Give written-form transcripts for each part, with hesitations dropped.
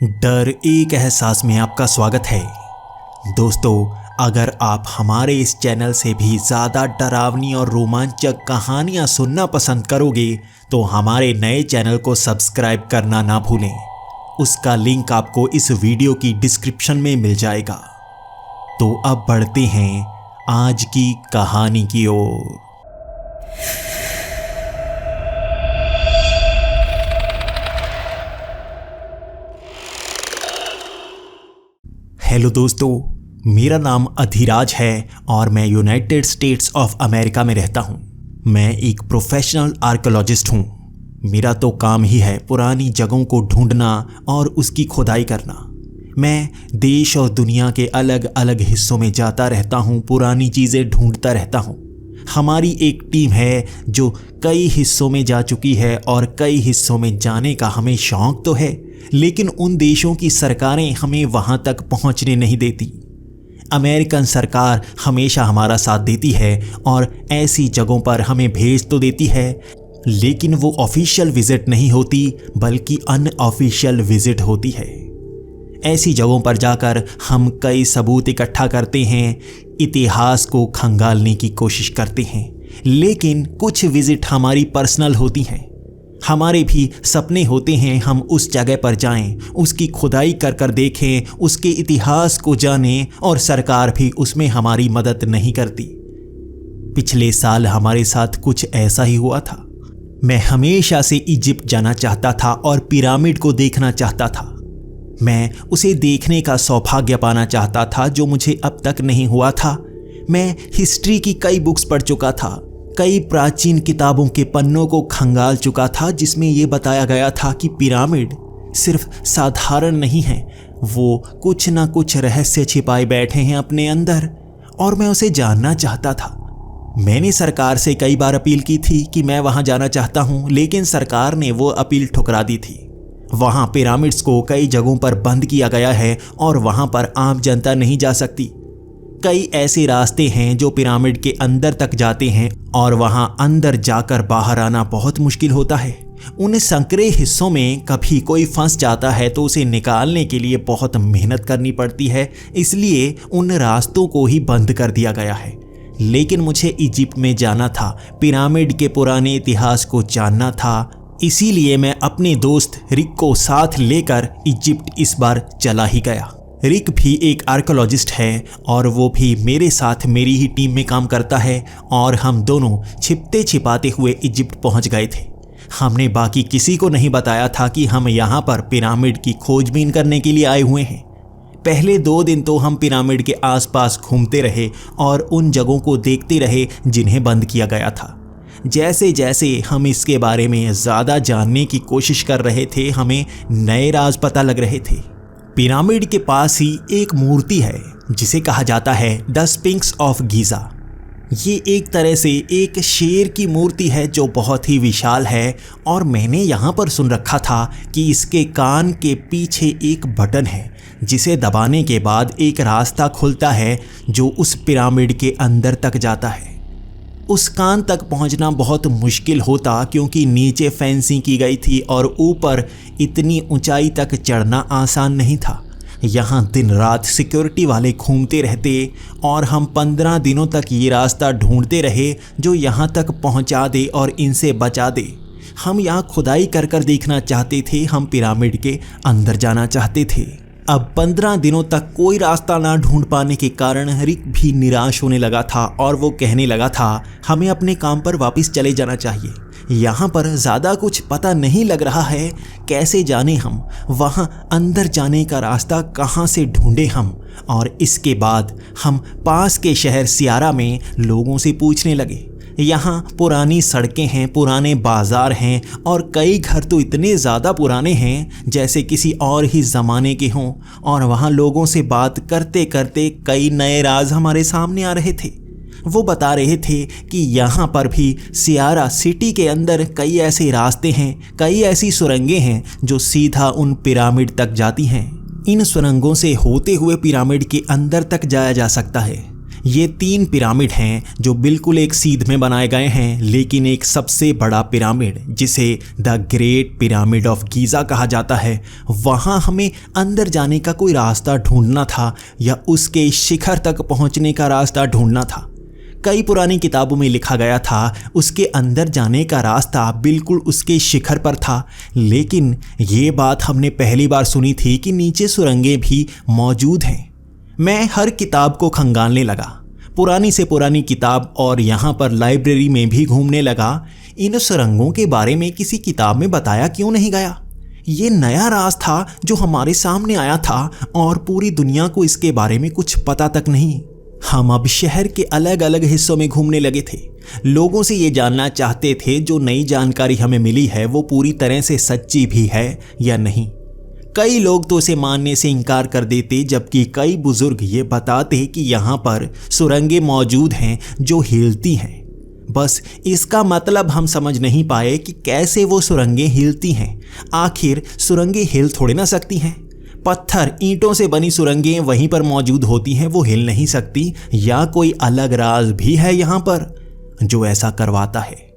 डर एक एहसास में आपका स्वागत है। दोस्तों, अगर आप हमारे इस चैनल से भी ज़्यादा डरावनी और रोमांचक कहानियाँ सुनना पसंद करोगे तो हमारे नए चैनल को सब्सक्राइब करना ना भूलें। उसका लिंक आपको इस वीडियो की डिस्क्रिप्शन में मिल जाएगा। तो अब बढ़ते हैं आज की कहानी की ओर। हेलो दोस्तों, मेरा नाम अधिराज है और मैं यूनाइटेड स्टेट्स ऑफ अमेरिका में रहता हूँ। मैं एक प्रोफेशनल आर्कियोलॉजिस्ट हूँ। मेरा तो काम ही है पुरानी जगहों को ढूंढना और उसकी खुदाई करना। मैं देश और दुनिया के अलग अलग हिस्सों में जाता रहता हूँ, पुरानी चीज़ें ढूंढता रहता हूँ। हमारी एक टीम है जो कई हिस्सों में जा चुकी है और कई हिस्सों में जाने का हमें शौक़ तो है, लेकिन उन देशों की सरकारें हमें वहां तक पहुंचने नहीं देती। अमेरिकन सरकार हमेशा हमारा साथ देती है और ऐसी जगहों पर हमें भेज तो देती है, लेकिन वो ऑफिशियल विजिट नहीं होती बल्कि अनऑफिशियल विजिट होती है। ऐसी जगहों पर जाकर हम कई सबूत इकट्ठा करते हैं, इतिहास को खंगालने की कोशिश करते हैं, लेकिन कुछ विजिट हमारी पर्सनल होती हैं। हमारे भी सपने होते हैं हम उस जगह पर जाएं, उसकी खुदाई कर कर देखें, उसके इतिहास को जानें, और सरकार भी उसमें हमारी मदद नहीं करती। पिछले साल हमारे साथ कुछ ऐसा ही हुआ था। मैं हमेशा से इजिप्ट जाना चाहता था और पिरामिड को देखना चाहता था। मैं उसे देखने का सौभाग्य पाना चाहता था जो मुझे अब तक नहीं हुआ था। मैं हिस्ट्री की कई बुक्स पढ़ चुका था, कई प्राचीन किताबों के पन्नों को खंगाल चुका था जिसमें यह बताया गया था कि पिरामिड सिर्फ साधारण नहीं है, वो कुछ ना कुछ रहस्य छिपाए बैठे हैं अपने अंदर, और मैं उसे जानना चाहता था। मैंने सरकार से कई बार अपील की थी कि मैं वहां जाना चाहता हूं, लेकिन सरकार ने वो अपील ठुकरा दी थी। वहां पिरामिड्स को कई जगहों पर बंद किया गया है और वहां पर आम जनता नहीं जा सकती। कई ऐसे रास्ते हैं जो पिरामिड के अंदर तक जाते हैं और वहां अंदर जाकर बाहर आना बहुत मुश्किल होता है। उन संकरे हिस्सों में कभी कोई फंस जाता है तो उसे निकालने के लिए बहुत मेहनत करनी पड़ती है, इसलिए उन रास्तों को ही बंद कर दिया गया है। लेकिन मुझे इजिप्ट में जाना था, पिरामिड के पुराने इतिहास को जानना था, इसीलिए मैं अपने दोस्त रिक को साथ लेकर इजिप्ट इस बार चला ही गया। रिक भी एक आर्कियोलॉजिस्ट है और वो भी मेरे साथ मेरी ही टीम में काम करता है, और हम दोनों छिपते छिपाते हुए इजिप्ट पहुंच गए थे। हमने बाकी किसी को नहीं बताया था कि हम यहाँ पर पिरामिड की खोजबीन करने के लिए आए हुए हैं। पहले 2 दिन तो हम पिरामिड के आसपास घूमते रहे और उन जगहों को देखते रहे जिन्हें बंद किया गया था। जैसे जैसे हम इसके बारे में ज़्यादा जानने की कोशिश कर रहे थे, हमें नए राज पता लग रहे थे। पिरामिड के पास ही एक मूर्ति है जिसे कहा जाता है द स्फिंक्स ऑफ गीज़ा। ये एक तरह से एक शेर की मूर्ति है जो बहुत ही विशाल है, और मैंने यहाँ पर सुन रखा था कि इसके कान के पीछे एक बटन है जिसे दबाने के बाद एक रास्ता खुलता है जो उस पिरामिड के अंदर तक जाता है। उस कान तक पहुंचना बहुत मुश्किल होता क्योंकि नीचे फेंसिंग की गई थी और ऊपर इतनी ऊंचाई तक चढ़ना आसान नहीं था। यहाँ दिन रात सिक्योरिटी वाले घूमते रहते और हम 15 दिनों तक ये रास्ता ढूंढते रहे जो यहाँ तक पहुँचा दे और इनसे बचा दे। हम यहाँ खुदाई कर कर देखना चाहते थे, हम पिरामिड के अंदर जाना चाहते थे। अब 15 दिनों तक कोई रास्ता ना ढूंढ पाने के कारण रिक भी निराश होने लगा था और वो कहने लगा था हमें अपने काम पर वापस चले जाना चाहिए। यहाँ पर ज़्यादा कुछ पता नहीं लग रहा है, कैसे जाने हम वहाँ अंदर जाने का रास्ता, कहाँ से ढूंढे हम। और इसके बाद हम पास के शहर सियारा में लोगों से पूछने लगे। यहाँ पुरानी सड़कें हैं, पुराने बाजार हैं और कई घर तो इतने ज़्यादा पुराने हैं जैसे किसी और ही ज़माने के हों, और वहाँ लोगों से बात करते करते कई नए राज हमारे सामने आ रहे थे। वो बता रहे थे कि यहाँ पर भी सियारा सिटी के अंदर कई ऐसे रास्ते हैं, कई ऐसी सुरंगें हैं जो सीधा उन पिरामिड तक जाती हैं। इन सुरंगों से होते हुए पिरामिड के अंदर तक जाया जा सकता है। ये 3 पिरामिड हैं जो बिल्कुल एक सीध में बनाए गए हैं, लेकिन एक सबसे बड़ा पिरामिड जिसे the great pyramid of Giza कहा जाता है, वहाँ हमें अंदर जाने का कोई रास्ता ढूंढना था या उसके शिखर तक पहुँचने का रास्ता ढूंढना था। कई पुरानी किताबों में लिखा गया था उसके अंदर जाने का रास्ता बिल्कुल उसके शिखर पर था, लेकिन ये बात हमने पहली बार सुनी थी कि नीचे सुरंगें भी मौजूद हैं। मैं हर किताब को खंगालने लगा, पुरानी से पुरानी किताब और यहाँ पर लाइब्रेरी में भी घूमने लगा। इन सुरंगों के बारे में किसी किताब में बताया क्यों नहीं गया? ये नया राज था जो हमारे सामने आया था और पूरी दुनिया को इसके बारे में कुछ पता तक नहीं। हम अब शहर के अलग अलग हिस्सों में घूमने लगे थे, लोगों से ये जानना चाहते थे जो नई जानकारी हमें मिली है वो पूरी तरह से सच्ची भी है या नहीं। कई लोग तो उसे मानने से इनकार कर देते, जबकि कई बुजुर्ग ये बताते कि यहाँ पर सुरंगें मौजूद हैं जो हिलती हैं। बस इसका मतलब हम समझ नहीं पाए कि कैसे वो सुरंगें हिलती हैं। आखिर सुरंगें हिल थोड़े ना सकती हैं। पत्थर ईंटों से बनी सुरंगें वहीं पर मौजूद होती हैं, वो हिल नहीं सकती, या कोई अलग राज भी है यहाँ पर जो ऐसा करवाता है।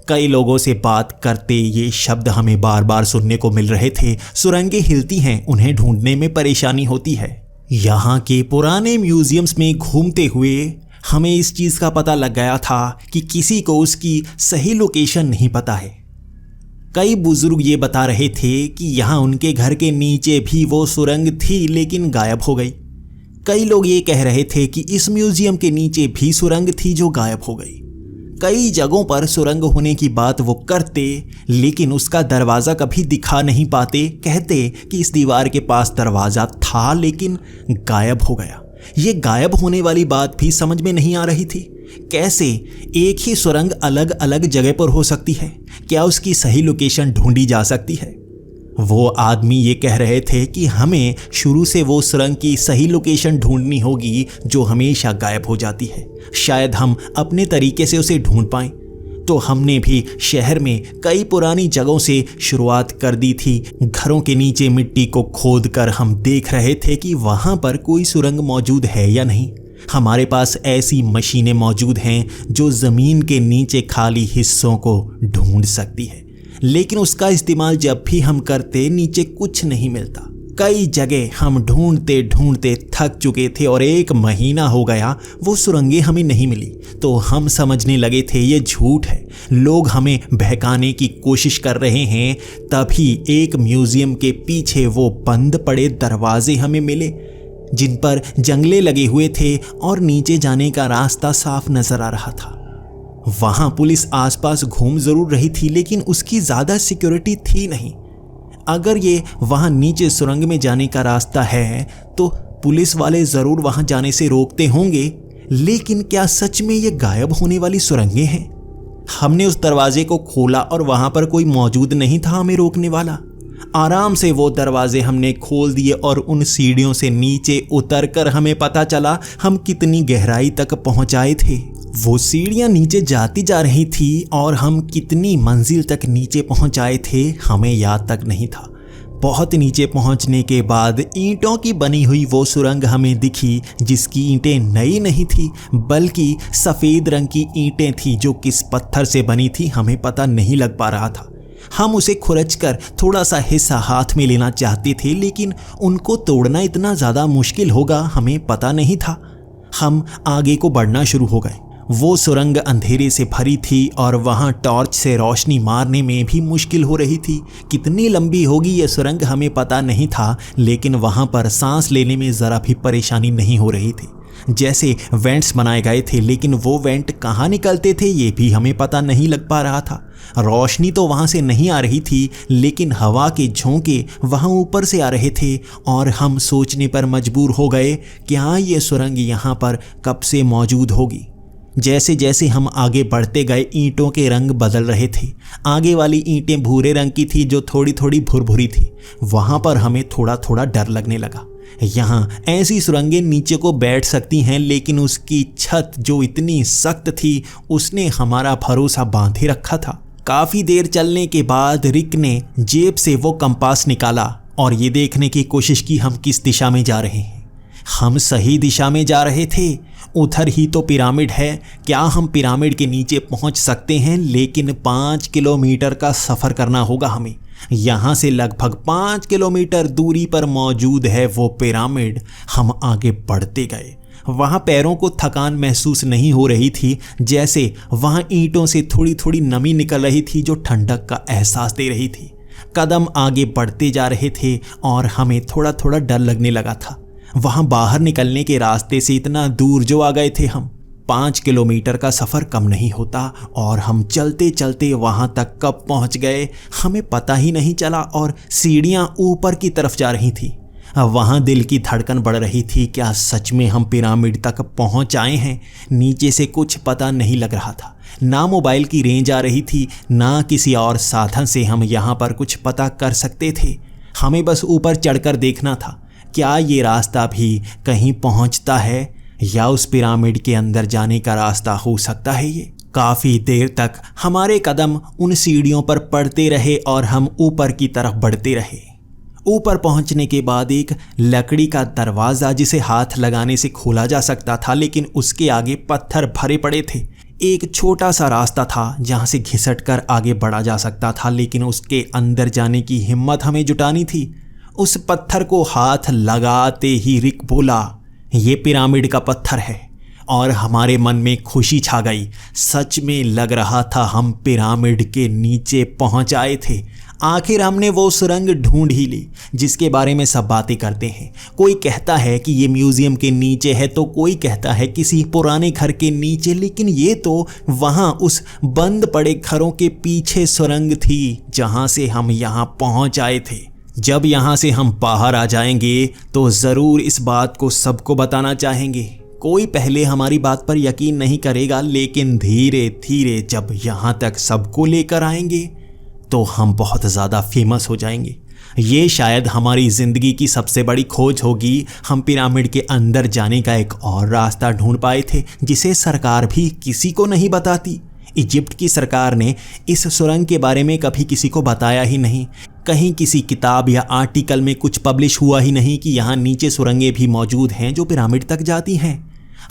कई लोगों से बात करते ये शब्द हमें बार बार सुनने को मिल रहे थे, सुरंगें हिलती हैं, उन्हें ढूंढने में परेशानी होती है। यहाँ के पुराने म्यूजियम्स में घूमते हुए हमें इस चीज़ का पता लग गया था कि किसी को उसकी सही लोकेशन नहीं पता है। कई बुजुर्ग ये बता रहे थे कि यहाँ उनके घर के नीचे भी वो सुरंग थी लेकिन गायब हो गई। कई लोग ये कह रहे थे कि इस म्यूजियम के नीचे भी सुरंग थी जो गायब हो गई। कई जगहों पर सुरंग होने की बात वो करते, लेकिन उसका दरवाज़ा कभी दिखा नहीं पाते। कहते कि इस दीवार के पास दरवाज़ा था लेकिन गायब हो गया। ये गायब होने वाली बात भी समझ में नहीं आ रही थी। कैसे एक ही सुरंग अलग अलग जगह पर हो सकती है? क्या उसकी सही लोकेशन ढूंढी जा सकती है? वो आदमी ये कह रहे थे कि हमें शुरू से वो सुरंग की सही लोकेशन ढूंढनी होगी जो हमेशा गायब हो जाती है। शायद हम अपने तरीके से उसे ढूंढ पाएं। तो हमने भी शहर में कई पुरानी जगहों से शुरुआत कर दी थी। घरों के नीचे मिट्टी को खोद कर हम देख रहे थे कि वहाँ पर कोई सुरंग मौजूद है या नहीं। हमारे पास ऐसी मशीनें मौजूद हैं जो ज़मीन के नीचे खाली हिस्सों को ढूंढ सकती है, लेकिन उसका इस्तेमाल जब भी हम करते नीचे कुछ नहीं मिलता। कई जगह हम ढूंढते ढूंढते थक चुके थे और 1 महीना हो गया वो सुरंगें हमें नहीं मिली। तो हम समझने लगे थे ये झूठ है, लोग हमें बहकाने की कोशिश कर रहे हैं। तभी एक म्यूजियम के पीछे वो बंद पड़े दरवाजे हमें मिले जिन पर जंगले लगे हुए थे और नीचे जाने का रास्ता साफ नजर आ रहा था। वहाँ पुलिस आसपास घूम जरूर रही थी, लेकिन उसकी ज़्यादा सिक्योरिटी थी नहीं। अगर ये वहाँ नीचे सुरंग में जाने का रास्ता है तो पुलिस वाले ज़रूर वहाँ जाने से रोकते होंगे, लेकिन क्या सच में ये गायब होने वाली सुरंगें हैं? हमने उस दरवाजे को खोला और वहाँ पर कोई मौजूद नहीं था हमें रोकने वाला। आराम से वो दरवाजे हमने खोल दिए और उन सीढ़ियों से नीचे उतरकर हमें पता चला हम कितनी गहराई तक पहुँच आए थे। वो सीढ़ियाँ नीचे जाती जा रही थी और हम कितनी मंजिल तक नीचे पहुँच आए थे हमें याद तक नहीं था। बहुत नीचे पहुँचने के बाद ईंटों की बनी हुई वो सुरंग हमें दिखी, जिसकी ईंटें नई नहीं थी बल्कि सफ़ेद रंग की ईंटें थी जो किस पत्थर से बनी थी हमें पता नहीं लग पा रहा था। हम उसे खुरचकर थोड़ा सा हिस्सा हाथ में लेना चाहते थे, लेकिन उनको तोड़ना इतना ज़्यादा मुश्किल होगा हमें पता नहीं था। हम आगे को बढ़ना शुरू हो गए। वो सुरंग अंधेरे से भरी थी और वहाँ टॉर्च से रोशनी मारने में भी मुश्किल हो रही थी। कितनी लंबी होगी ये सुरंग हमें पता नहीं था, लेकिन वहाँ पर सांस लेने में ज़रा भी परेशानी नहीं हो रही थी। जैसे वेंट्स बनाए गए थे, लेकिन वो वेंट कहाँ निकलते थे ये भी हमें पता नहीं लग पा रहा था। रोशनी तो वहाँ से नहीं आ रही थी, लेकिन हवा के झोंके वहाँ ऊपर से आ रहे थे और हम सोचने पर मजबूर हो गए क्या ये सुरंग यहाँ पर कब से मौजूद होगी। जैसे जैसे हम आगे बढ़ते गए ईंटों के रंग बदल रहे थे। आगे वाली ईंटें भूरे रंग की थी जो थोड़ी थोड़ी भुरभुरी थी। वहाँ पर हमें थोड़ा थोड़ा डर लगने लगा। यहाँ ऐसी सुरंगें नीचे को बैठ सकती हैं, लेकिन उसकी छत जो इतनी सख्त थी उसने हमारा भरोसा बांधे रखा था। काफ़ी देर चलने के बाद रिक ने जेब से वो कंपास निकाला और ये देखने की कोशिश की हम किस दिशा में जा रहे हैं। हम सही दिशा में जा रहे थे। उधर ही तो पिरामिड है। क्या हम पिरामिड के नीचे पहुंच सकते हैं? लेकिन 5 किलोमीटर का सफ़र करना होगा हमें। यहाँ से लगभग 5 किलोमीटर दूरी पर मौजूद है वो पिरामिड। हम आगे बढ़ते गए। वहाँ पैरों को थकान महसूस नहीं हो रही थी, जैसे वहाँ ईंटों से थोड़ी थोड़ी नमी निकल रही थी जो ठंडक का एहसास दे रही थी। कदम आगे बढ़ते जा रहे थे और हमें थोड़ा थोड़ा डर लगने लगा था। वहाँ बाहर निकलने के रास्ते से इतना दूर जो आ गए थे हम। 5 किलोमीटर का सफ़र कम नहीं होता और हम चलते चलते वहाँ तक कब पहुँच गए हमें पता ही नहीं चला और सीढ़ियाँ ऊपर की तरफ जा रही थी। वहाँ दिल की धड़कन बढ़ रही थी। क्या सच में हम पिरामिड तक पहुँच आए हैं? नीचे से कुछ पता नहीं लग रहा था। ना मोबाइल की रेंज आ रही थी, ना किसी और साधन से हम यहाँ पर कुछ पता कर सकते थे। हमें बस ऊपर चढ़कर देखना था। क्या ये रास्ता भी कहीं पहुँचता है या उस पिरामिड के अंदर जाने का रास्ता हो सकता है ये? काफ़ी देर तक हमारे कदम उन सीढ़ियों पर पड़ते रहे और हम ऊपर की तरफ बढ़ते रहे। ऊपर पहुंचने के बाद एक लकड़ी का दरवाज़ा जिसे हाथ लगाने से खोला जा सकता था, लेकिन उसके आगे पत्थर भरे पड़े थे। एक छोटा सा रास्ता था जहां से घिसटकर आगे बढ़ा जा सकता था, लेकिन उसके अंदर जाने की हिम्मत हमें जुटानी थी। उस पत्थर को हाथ लगाते ही रिक बोला, ये पिरामिड का पत्थर है। और हमारे मन में खुशी छा गई। सच में लग रहा था हम पिरामिड के नीचे पहुंच आए थे। आखिर हमने वो सुरंग ढूंढ ही ली जिसके बारे में सब बातें करते हैं। कोई कहता है कि ये म्यूजियम के नीचे है, तो कोई कहता है किसी पुराने घर के नीचे, लेकिन ये तो वहाँ उस बंद पड़े घरों के पीछे सुरंग थी जहाँ से हम यहाँ पहुँच आए थे। जब यहाँ से हम बाहर आ जाएंगे तो ज़रूर इस बात को सबको बताना चाहेंगे। कोई पहले हमारी बात पर यकीन नहीं करेगा, लेकिन धीरे धीरे जब यहाँ तक सबको लेकर आएंगे तो हम बहुत ज़्यादा फेमस हो जाएंगे। ये शायद हमारी ज़िंदगी की सबसे बड़ी खोज होगी। हम पिरामिड के अंदर जाने का एक और रास्ता ढूंढ पाए थे जिसे सरकार भी किसी को नहीं बताती। इजिप्ट की सरकार ने इस सुरंग के बारे में कभी किसी को बताया ही नहीं। कहीं किसी किताब या आर्टिकल में कुछ पब्लिश हुआ ही नहीं कि यहाँ नीचे सुरंगें भी मौजूद हैं जो पिरामिड तक जाती हैं।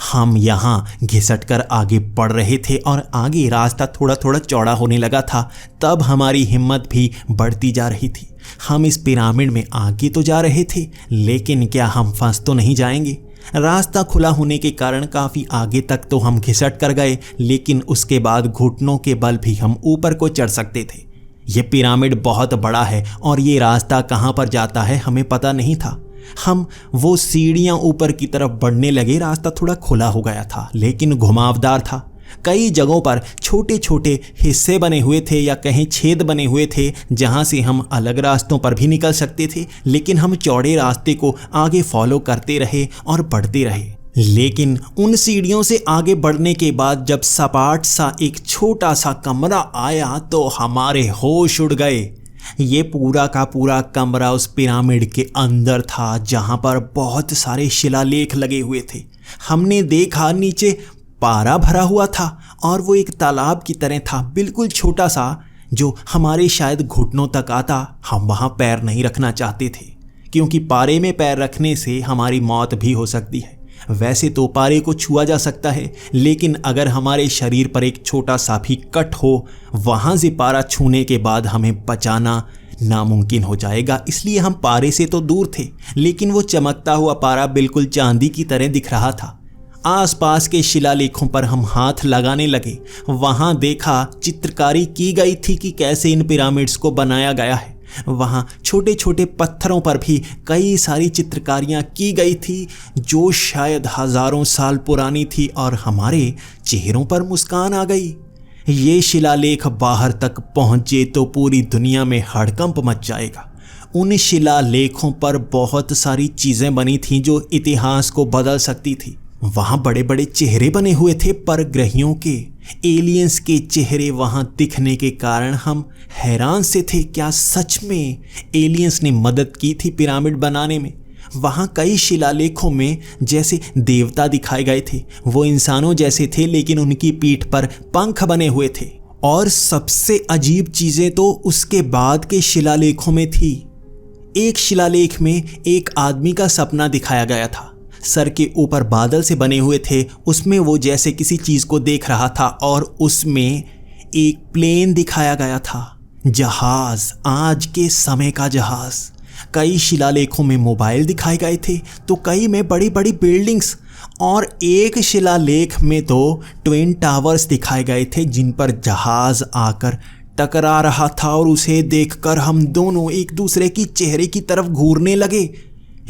हम यहाँ घिसटकर आगे बढ़ रहे थे और आगे रास्ता थोड़ा थोड़ा चौड़ा होने लगा था। तब हमारी हिम्मत भी बढ़ती जा रही थी। हम इस पिरामिड में आगे तो जा रहे थे, लेकिन क्या हम फंस तो नहीं जाएंगे? रास्ता खुला होने के कारण काफ़ी आगे तक तो हम घिसट कर गए, लेकिन उसके बाद घुटनों के बल भी हम ऊपर को चढ़ सकते थे। ये पिरामिड बहुत बड़ा है और ये रास्ता कहाँ पर जाता है हमें पता नहीं था। हम वो सीढ़ियाँ ऊपर की तरफ बढ़ने लगे। रास्ता थोड़ा खुला हो गया था, लेकिन घुमावदार था। कई जगहों पर छोटे छोटे हिस्से बने हुए थे या कहीं छेद बने हुए थे जहाँ से हम अलग रास्तों पर भी निकल सकते थे, लेकिन हम चौड़े रास्ते को आगे फॉलो करते रहे और बढ़ते रहे। लेकिन उन सीढ़ियों से आगे बढ़ने के बाद जब सपाट सा एक छोटा सा कमरा आया तो हमारे होश उड़ गए। ये पूरा का पूरा कमरा उस पिरामिड के अंदर था जहाँ पर बहुत सारे शिलालेख लगे हुए थे। हमने देखा नीचे पारा भरा हुआ था और वो एक तालाब की तरह था, बिल्कुल छोटा सा, जो हमारे शायद घुटनों तक आता। हम वहाँ पैर नहीं रखना चाहते थे क्योंकि पारे में पैर रखने से हमारी मौत भी हो सकती है। वैसे तो पारे को छुआ जा सकता है, लेकिन अगर हमारे शरीर पर एक छोटा सा भी कट हो, वहाँ से पारा छूने के बाद हमें बचाना नामुमकिन हो जाएगा। इसलिए हम पारे से तो दूर थे, लेकिन वो चमकता हुआ पारा बिल्कुल चांदी की तरह दिख रहा था। आसपास के शिलालेखों पर हम हाथ लगाने लगे। वहाँ देखा चित्रकारी की गई थी कि कैसे इन पिरामिड्स को बनाया गया है। वहाँ छोटे छोटे पत्थरों पर भी कई सारी चित्रकारियाँ की गई थी जो शायद हज़ारों साल पुरानी थी और हमारे चेहरों पर मुस्कान आ गई। ये शिलालेख बाहर तक पहुँचे तो पूरी दुनिया में हड़कंप मच जाएगा। उन शिलालेखों पर बहुत सारी चीज़ें बनी थीं जो इतिहास को बदल सकती थी। वहाँ बड़े बड़े चेहरे बने हुए थे, परग्रहियों के, एलियंस के चेहरे वहाँ दिखने के कारण हम हैरान से थे। क्या सच में एलियंस ने मदद की थी पिरामिड बनाने में? वहाँ कई शिलालेखों में जैसे देवता दिखाए गए थे। वो इंसानों जैसे थे, लेकिन उनकी पीठ पर पंख बने हुए थे। और सबसे अजीब चीज़ें तो उसके बाद के शिलालेखों में थी। एक शिलालेख में एक आदमी का सपना दिखाया गया था। सर के ऊपर बादल से बने हुए थे, उसमें वो जैसे किसी चीज़ को देख रहा था और उसमें एक प्लेन दिखाया गया था। जहाज़, आज के समय का जहाज़। कई शिलालेखों में मोबाइल दिखाए गए थे तो कई में बड़ी बड़ी बिल्डिंग्स, और एक शिलालेख में तो ट्विन टावर्स दिखाए गए थे जिन पर जहाज़ आकर टकरा रहा था और उसे देखकर हम दोनों एक दूसरे की चेहरे की तरफ घूरने लगे।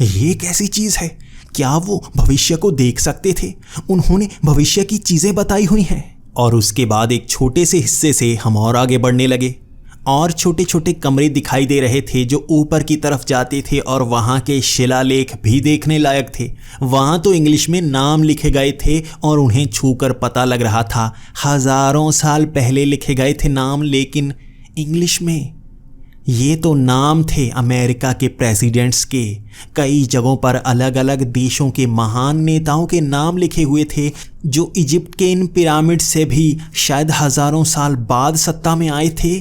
ये कैसी चीज़ है? क्या वो भविष्य को देख सकते थे? उन्होंने भविष्य की चीज़ें बताई हुई हैं। और उसके बाद एक छोटे से हिस्से से हम और आगे बढ़ने लगे और छोटे छोटे कमरे दिखाई दे रहे थे जो ऊपर की तरफ जाते थे और वहाँ के शिलालेख भी देखने लायक थे। वहाँ तो इंग्लिश में नाम लिखे गए थे और उन्हें छूकर पता लग रहा था हज़ारों साल पहले लिखे गए थे नाम, लेकिन इंग्लिश में। ये तो नाम थे अमेरिका के प्रेसिडेंट्स के। कई जगहों पर अलग अलग देशों के महान नेताओं के नाम लिखे हुए थे जो इजिप्ट के इन पिरामिड से भी शायद हज़ारों साल बाद सत्ता में आए थे।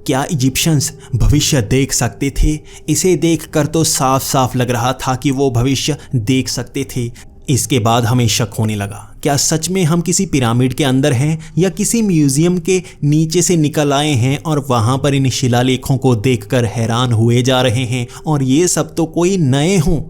क्या इजिप्शियंस भविष्य देख सकते थे? इसे देखकर तो साफ साफ लग रहा था कि वो भविष्य देख सकते थे। इसके बाद हमें शक होने लगा, क्या सच में हम किसी पिरामिड के अंदर हैं या किसी म्यूजियम के नीचे से निकल आए हैं और वहाँ पर इन शिलालेखों को देखकर हैरान हुए जा रहे हैं और ये सब तो कोई नए हों।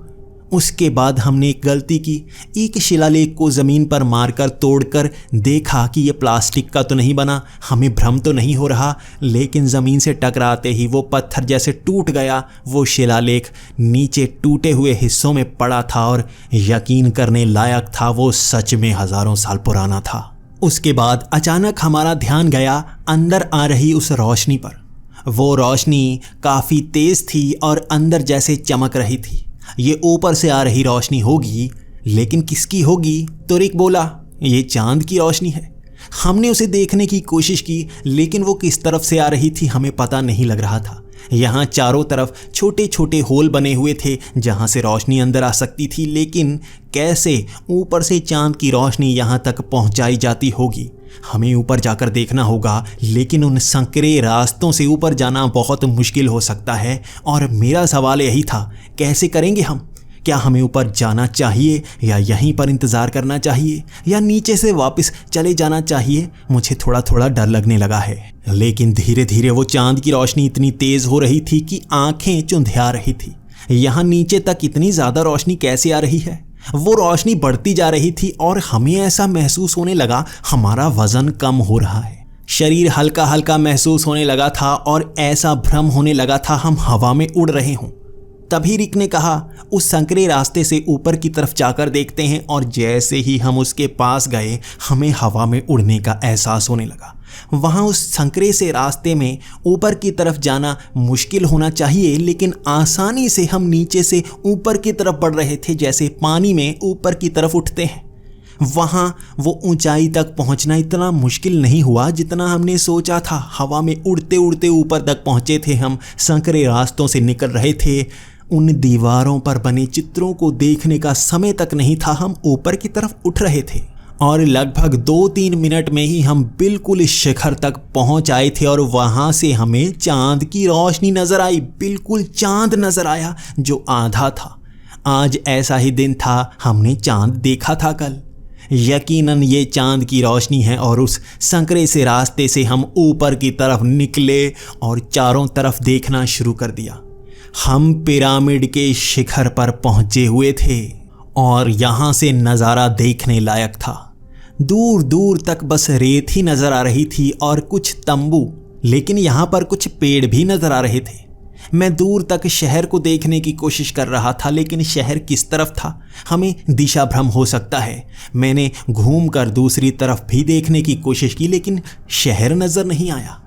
उसके बाद हमने एक गलती की, एक शिलालेख को ज़मीन पर मारकर तोड़कर देखा कि ये प्लास्टिक का तो नहीं बना, हमें भ्रम तो नहीं हो रहा, लेकिन ज़मीन से टकराते ही वो पत्थर जैसे टूट गया। वो शिलालेख नीचे टूटे हुए हिस्सों में पड़ा था और यकीन करने लायक था, वो सच में हज़ारों साल पुराना था। उसके बाद अचानक हमारा ध्यान गया अंदर आ रही उस रोशनी पर। वो रोशनी काफ़ी तेज़ थी और अंदर जैसे चमक रही थी। ये ऊपर से आ रही रोशनी होगी, लेकिन किसकी होगी? तो रिक बोला, ये चांद की रोशनी है। हमने उसे देखने की कोशिश की, लेकिन वो किस तरफ से आ रही थी हमें पता नहीं लग रहा था। यहाँ चारों तरफ छोटे छोटे होल बने हुए थे जहाँ से रोशनी अंदर आ सकती थी, लेकिन कैसे ऊपर से चांद की रोशनी यहाँ तक पहुँचाई जाती होगी? हमें ऊपर जाकर देखना होगा, लेकिन उन संकरे रास्तों से ऊपर जाना बहुत मुश्किल हो सकता है। और मेरा सवाल यही था, कैसे करेंगे हम? क्या हमें ऊपर जाना चाहिए या यहीं पर इंतज़ार करना चाहिए या नीचे से वापस चले जाना चाहिए? मुझे थोड़ा थोड़ा डर लगने लगा है, लेकिन धीरे धीरे वो चांद की रोशनी इतनी तेज़ हो रही थी कि आंखें चुंधिया रही थी। यहाँ नीचे तक इतनी ज़्यादा रोशनी कैसे आ रही है? वो रोशनी बढ़ती जा रही थी और हमें ऐसा महसूस होने लगा हमारा वज़न कम हो रहा है। शरीर हल्का हल्का महसूस होने लगा था और ऐसा भ्रम होने लगा था हम हवा में उड़ रहे हों। तभी रिक ने कहा, उस संकरे रास्ते से ऊपर की तरफ जाकर देखते हैं। और जैसे ही हम उसके पास गए, हमें हवा में उड़ने का एहसास होने लगा। वहाँ उस संकरे से रास्ते में ऊपर की तरफ जाना मुश्किल होना चाहिए, लेकिन आसानी से हम नीचे से ऊपर की तरफ बढ़ रहे थे, जैसे पानी में ऊपर की तरफ उठते हैं। वहाँ वो ऊंचाई तक पहुँचना इतना मुश्किल नहीं हुआ जितना हमने सोचा था। हवा में उड़ते उड़ते ऊपर तक पहुँचे थे हम। संकरे रास्तों से निकल रहे थे। उन दीवारों पर बने चित्रों को देखने का समय तक नहीं था, हम ऊपर की तरफ उठ रहे थे। और लगभग 2-3 मिनट में ही हम बिल्कुल इस शिखर तक पहुंच आए थे और वहां से हमें चांद की रोशनी नजर आई। बिल्कुल चांद नजर आया जो आधा था। आज ऐसा ही दिन था, हमने चांद देखा था कल। यकीनन ये चांद की रोशनी है। और उस संकरे से रास्ते से हम ऊपर की तरफ निकले और चारों तरफ देखना शुरू कर दिया। हम पिरामिड के शिखर पर पहुंचे हुए थे और यहाँ से नज़ारा देखने लायक था। दूर दूर तक बस रेत ही नज़र आ रही थी और कुछ तंबू, लेकिन यहाँ पर कुछ पेड़ भी नज़र आ रहे थे। मैं दूर तक शहर को देखने की कोशिश कर रहा था, लेकिन शहर किस तरफ था? हमें दिशा भ्रम हो सकता है। मैंने घूमकर दूसरी तरफ भी देखने की कोशिश की, लेकिन शहर नज़र नहीं आया।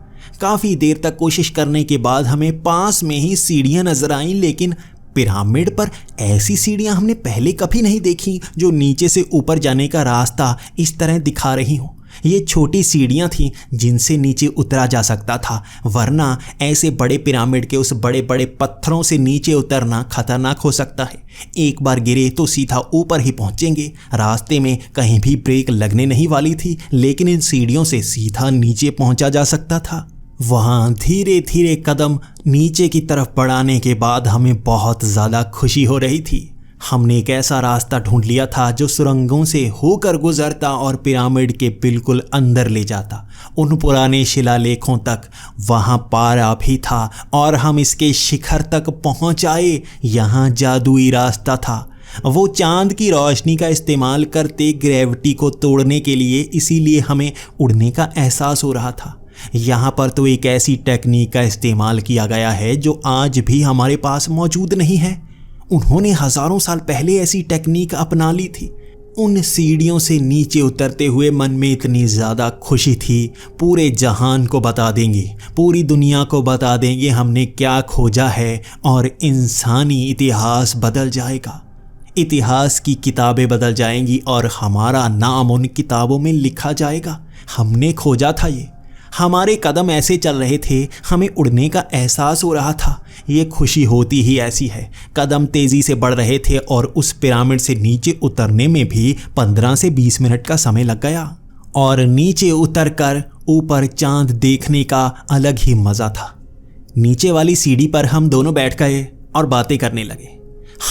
काफ़ी देर तक कोशिश करने के बाद हमें पास में ही सीढ़ियाँ नज़र आईं, लेकिन पिरामिड पर ऐसी सीढ़ियाँ हमने पहले कभी नहीं देखी जो नीचे से ऊपर जाने का रास्ता इस तरह दिखा रही हों। ये छोटी सीढ़ियाँ थीं जिनसे नीचे उतरा जा सकता था, वरना ऐसे बड़े पिरामिड के उस बड़े बड़े पत्थरों से नीचे उतरना खतरनाक हो सकता है। एक बार गिरे तो सीधा ऊपर ही पहुँचेंगे। रास्ते में कहीं भी ब्रेक लगने नहीं वाली थी, लेकिन इन सीढ़ियों से सीधा नीचे पहुँचा जा सकता था। वहाँ धीरे धीरे कदम नीचे की तरफ बढ़ाने के बाद हमें बहुत ज़्यादा खुशी हो रही थी। हमने एक ऐसा रास्ता ढूंढ लिया था जो सुरंगों से होकर गुजरता और पिरामिड के बिल्कुल अंदर ले जाता, उन पुराने शिलालेखों तक। वहाँ पारा भी था और हम इसके शिखर तक पहुँच आए। यहाँ जादुई रास्ता था। वो चांद की रोशनी का इस्तेमाल करते ग्रेविटी को तोड़ने के लिए, इसीलिए हमें उड़ने का एहसास हो रहा था। यहाँ पर तो एक ऐसी टेक्निक का इस्तेमाल किया गया है जो आज भी हमारे पास मौजूद नहीं है। उन्होंने हजारों साल पहले ऐसी टेक्निक अपना ली थी। उन सीढ़ियों से नीचे उतरते हुए मन में इतनी ज़्यादा खुशी थी, पूरे जहान को बता देंगे, पूरी दुनिया को बता देंगे हमने क्या खोजा है और इंसानी इतिहास बदल जाएगा। इतिहास की किताबें बदल जाएंगी और हमारा नाम उन किताबों में लिखा जाएगा। हमने खोजा था ये। हमारे कदम ऐसे चल रहे थे, हमें उड़ने का एहसास हो रहा था। ये खुशी होती ही ऐसी है। कदम तेज़ी से बढ़ रहे थे और उस पिरामिड से नीचे उतरने में भी 15 से 20 मिनट का समय लग गया। और नीचे उतरकर ऊपर चांद देखने का अलग ही मज़ा था। नीचे वाली सीढ़ी पर हम दोनों बैठ गए और बातें करने लगे।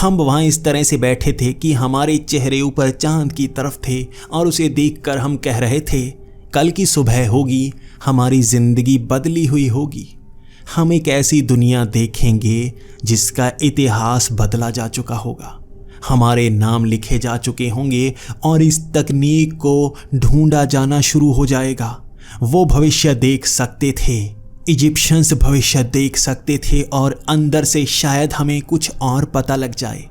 हम वहाँ इस तरह से बैठे थे कि हमारे चेहरे ऊपर चांद की तरफ थे और उसे देखकर हम कह रहे थे, कल की सुबह होगी, हमारी ज़िंदगी बदली हुई होगी। हम एक ऐसी दुनिया देखेंगे जिसका इतिहास बदला जा चुका होगा। हमारे नाम लिखे जा चुके होंगे और इस तकनीक को ढूंढा जाना शुरू हो जाएगा। वो भविष्य देख सकते थे, इजिप्शियंस भविष्य देख सकते थे और अंदर से शायद हमें कुछ और पता लग जाए।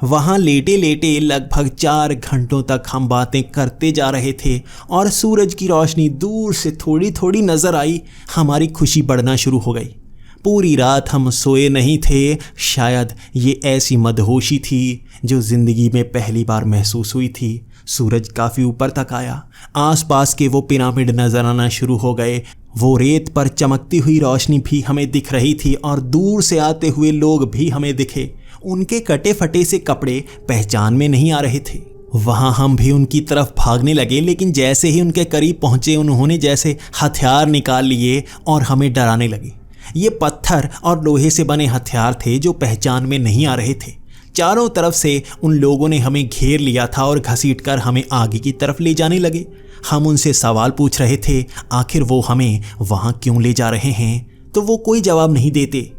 वहाँ लेटे लेटे लगभग 4 घंटों तक हम बातें करते जा रहे थे और सूरज की रोशनी दूर से थोड़ी थोड़ी नज़र आई। हमारी खुशी बढ़ना शुरू हो गई। पूरी रात हम सोए नहीं थे। शायद ये ऐसी मदहोशी थी जो ज़िंदगी में पहली बार महसूस हुई थी। सूरज काफ़ी ऊपर तक आया। आसपास के वो पिरामिड नज़र आना शुरू हो गए। वो रेत पर चमकती हुई रोशनी भी हमें दिख रही थी और दूर से आते हुए लोग भी हमें दिखे। उनके कटे फटे से कपड़े पहचान में नहीं आ रहे थे। वहाँ हम भी उनकी तरफ भागने लगे, लेकिन जैसे ही उनके करीब पहुँचे उन्होंने जैसे हथियार निकाल लिए और हमें डराने लगे। ये पत्थर और लोहे से बने हथियार थे जो पहचान में नहीं आ रहे थे। चारों तरफ से उन लोगों ने हमें घेर लिया था और घसीटकर हमें आगे की तरफ ले जाने लगे। हम उनसे सवाल पूछ रहे थे, आखिर वो हमें वहाँ क्यों ले जा रहे हैं, तो वो कोई जवाब नहीं देते।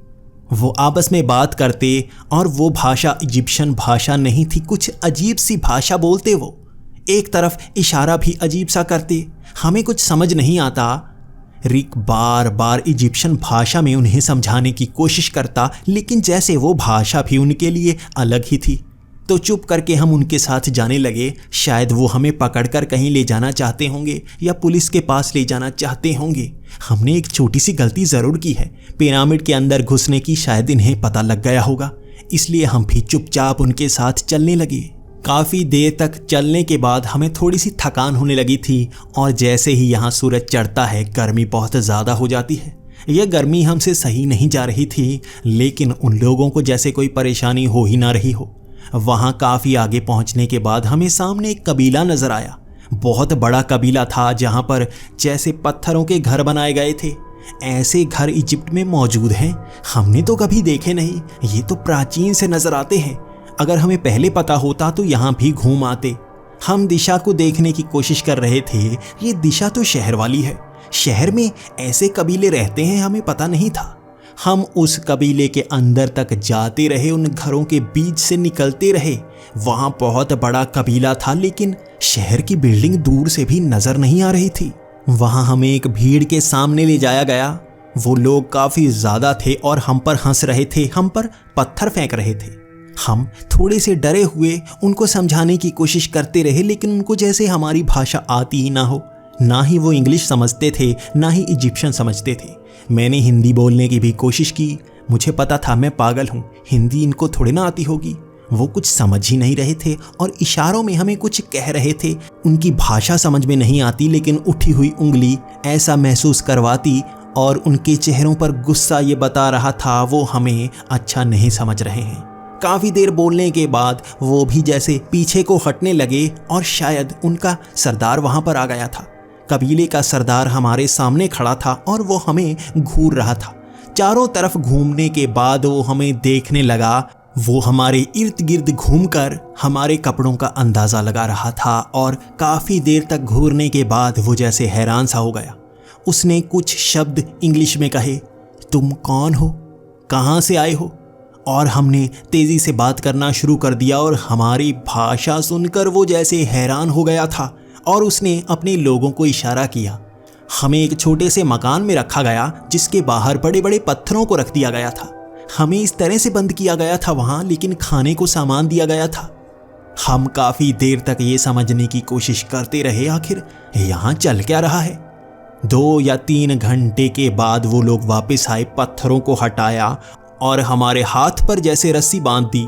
वो आपस में बात करते और वो भाषा इजिप्शियन भाषा नहीं थी, कुछ अजीब सी भाषा बोलते। वो एक तरफ इशारा भी अजीब सा करते। हमें कुछ समझ नहीं आता। रिक बार बार इजिप्शियन भाषा में उन्हें समझाने की कोशिश करता, लेकिन जैसे वो भाषा भी उनके लिए अलग ही थी। तो चुप करके हम उनके साथ जाने लगे। शायद वो हमें पकड़कर कहीं ले जाना चाहते होंगे या पुलिस के पास ले जाना चाहते होंगे। हमने एक छोटी सी गलती ज़रूर की है। पिरामिड के अंदर घुसने की शायद इन्हें पता लग गया होगा, इसलिए हम भी चुपचाप उनके साथ चलने लगे। काफ़ी देर तक चलने के बाद हमें थोड़ी सी थकान होने लगी थी और जैसे ही यहाँ सूरज चढ़ता है गर्मी बहुत ज़्यादा हो जाती है। यह गर्मी हमसे सही नहीं जा रही थी, लेकिन उन लोगों को जैसे कोई परेशानी हो ही ना रही हो। वहाँ काफ़ी आगे पहुँचने के बाद हमें सामने एक कबीला नज़र आया। बहुत बड़ा कबीला था जहाँ पर जैसे पत्थरों के घर बनाए गए थे। ऐसे घर इजिप्ट में मौजूद हैं, हमने तो कभी देखे नहीं। ये तो प्राचीन से नज़र आते हैं। अगर हमें पहले पता होता तो यहाँ भी घूम आते। हम दिशा को देखने की कोशिश कर रहे थे। ये दिशा तो शहर वाली है। शहर में ऐसे कबीले रहते हैं, हमें पता नहीं था। हम उस कबीले के अंदर तक जाते रहे, उन घरों के बीच से निकलते रहे। वहाँ बहुत बड़ा कबीला था, लेकिन शहर की बिल्डिंग दूर से भी नज़र नहीं आ रही थी। वहाँ हमें एक भीड़ के सामने ले जाया गया। वो लोग काफ़ी ज़्यादा थे और हम पर हंस रहे थे, हम पर पत्थर फेंक रहे थे। हम थोड़े से डरे हुए उनको समझाने की कोशिश करते रहे, लेकिन उनको जैसे हमारी भाषा आती ही ना हो। ना ही वो इंग्लिश समझते थे, ना ही इजिप्शियन समझते थे। मैंने हिंदी बोलने की भी कोशिश की। मुझे पता था मैं पागल हूँ, हिंदी इनको थोड़ी ना आती होगी। वो कुछ समझ ही नहीं रहे थे और इशारों में हमें कुछ कह रहे थे। उनकी भाषा समझ में नहीं आती, लेकिन उठी हुई उंगली ऐसा महसूस करवाती और उनके चेहरों पर गुस्सा ये बता रहा था वो हमें अच्छा नहीं समझ रहे हैं। काफ़ी देर बोलने के बाद वो भी जैसे पीछे को हटने लगे और शायद उनका सरदार वहाँ पर आ गया था। कबीले का सरदार हमारे सामने खड़ा था और वो हमें घूर रहा था। चारों तरफ घूमने के बाद वो हमें देखने लगा वो हमारे इर्द गिर्द घूमकर हमारे कपड़ों का अंदाज़ा लगा रहा था और काफ़ी देर तक घूरने के बाद वो जैसे हैरान सा हो गया। उसने कुछ शब्द इंग्लिश में कहे, तुम कौन हो, कहाँ से आए हो? और हमने तेज़ी से बात करना शुरू कर दिया और हमारी भाषा सुनकर वो जैसे हैरान हो गया था और उसने अपने लोगों को इशारा किया। हमें एक छोटे से मकान में रखा गया जिसके बाहर बड़े बड़े पत्थरों को रख दिया गया था। हमें इस तरह से बंद किया गया था वहाँ, लेकिन खाने को सामान दिया गया था। हम काफ़ी देर तक ये समझने की कोशिश करते रहे आखिर यहाँ चल क्या रहा है। 2 या 3 घंटे के बाद वो लोग वापस आए, पत्थरों को हटाया और हमारे हाथ पर जैसे रस्सी बांध दी।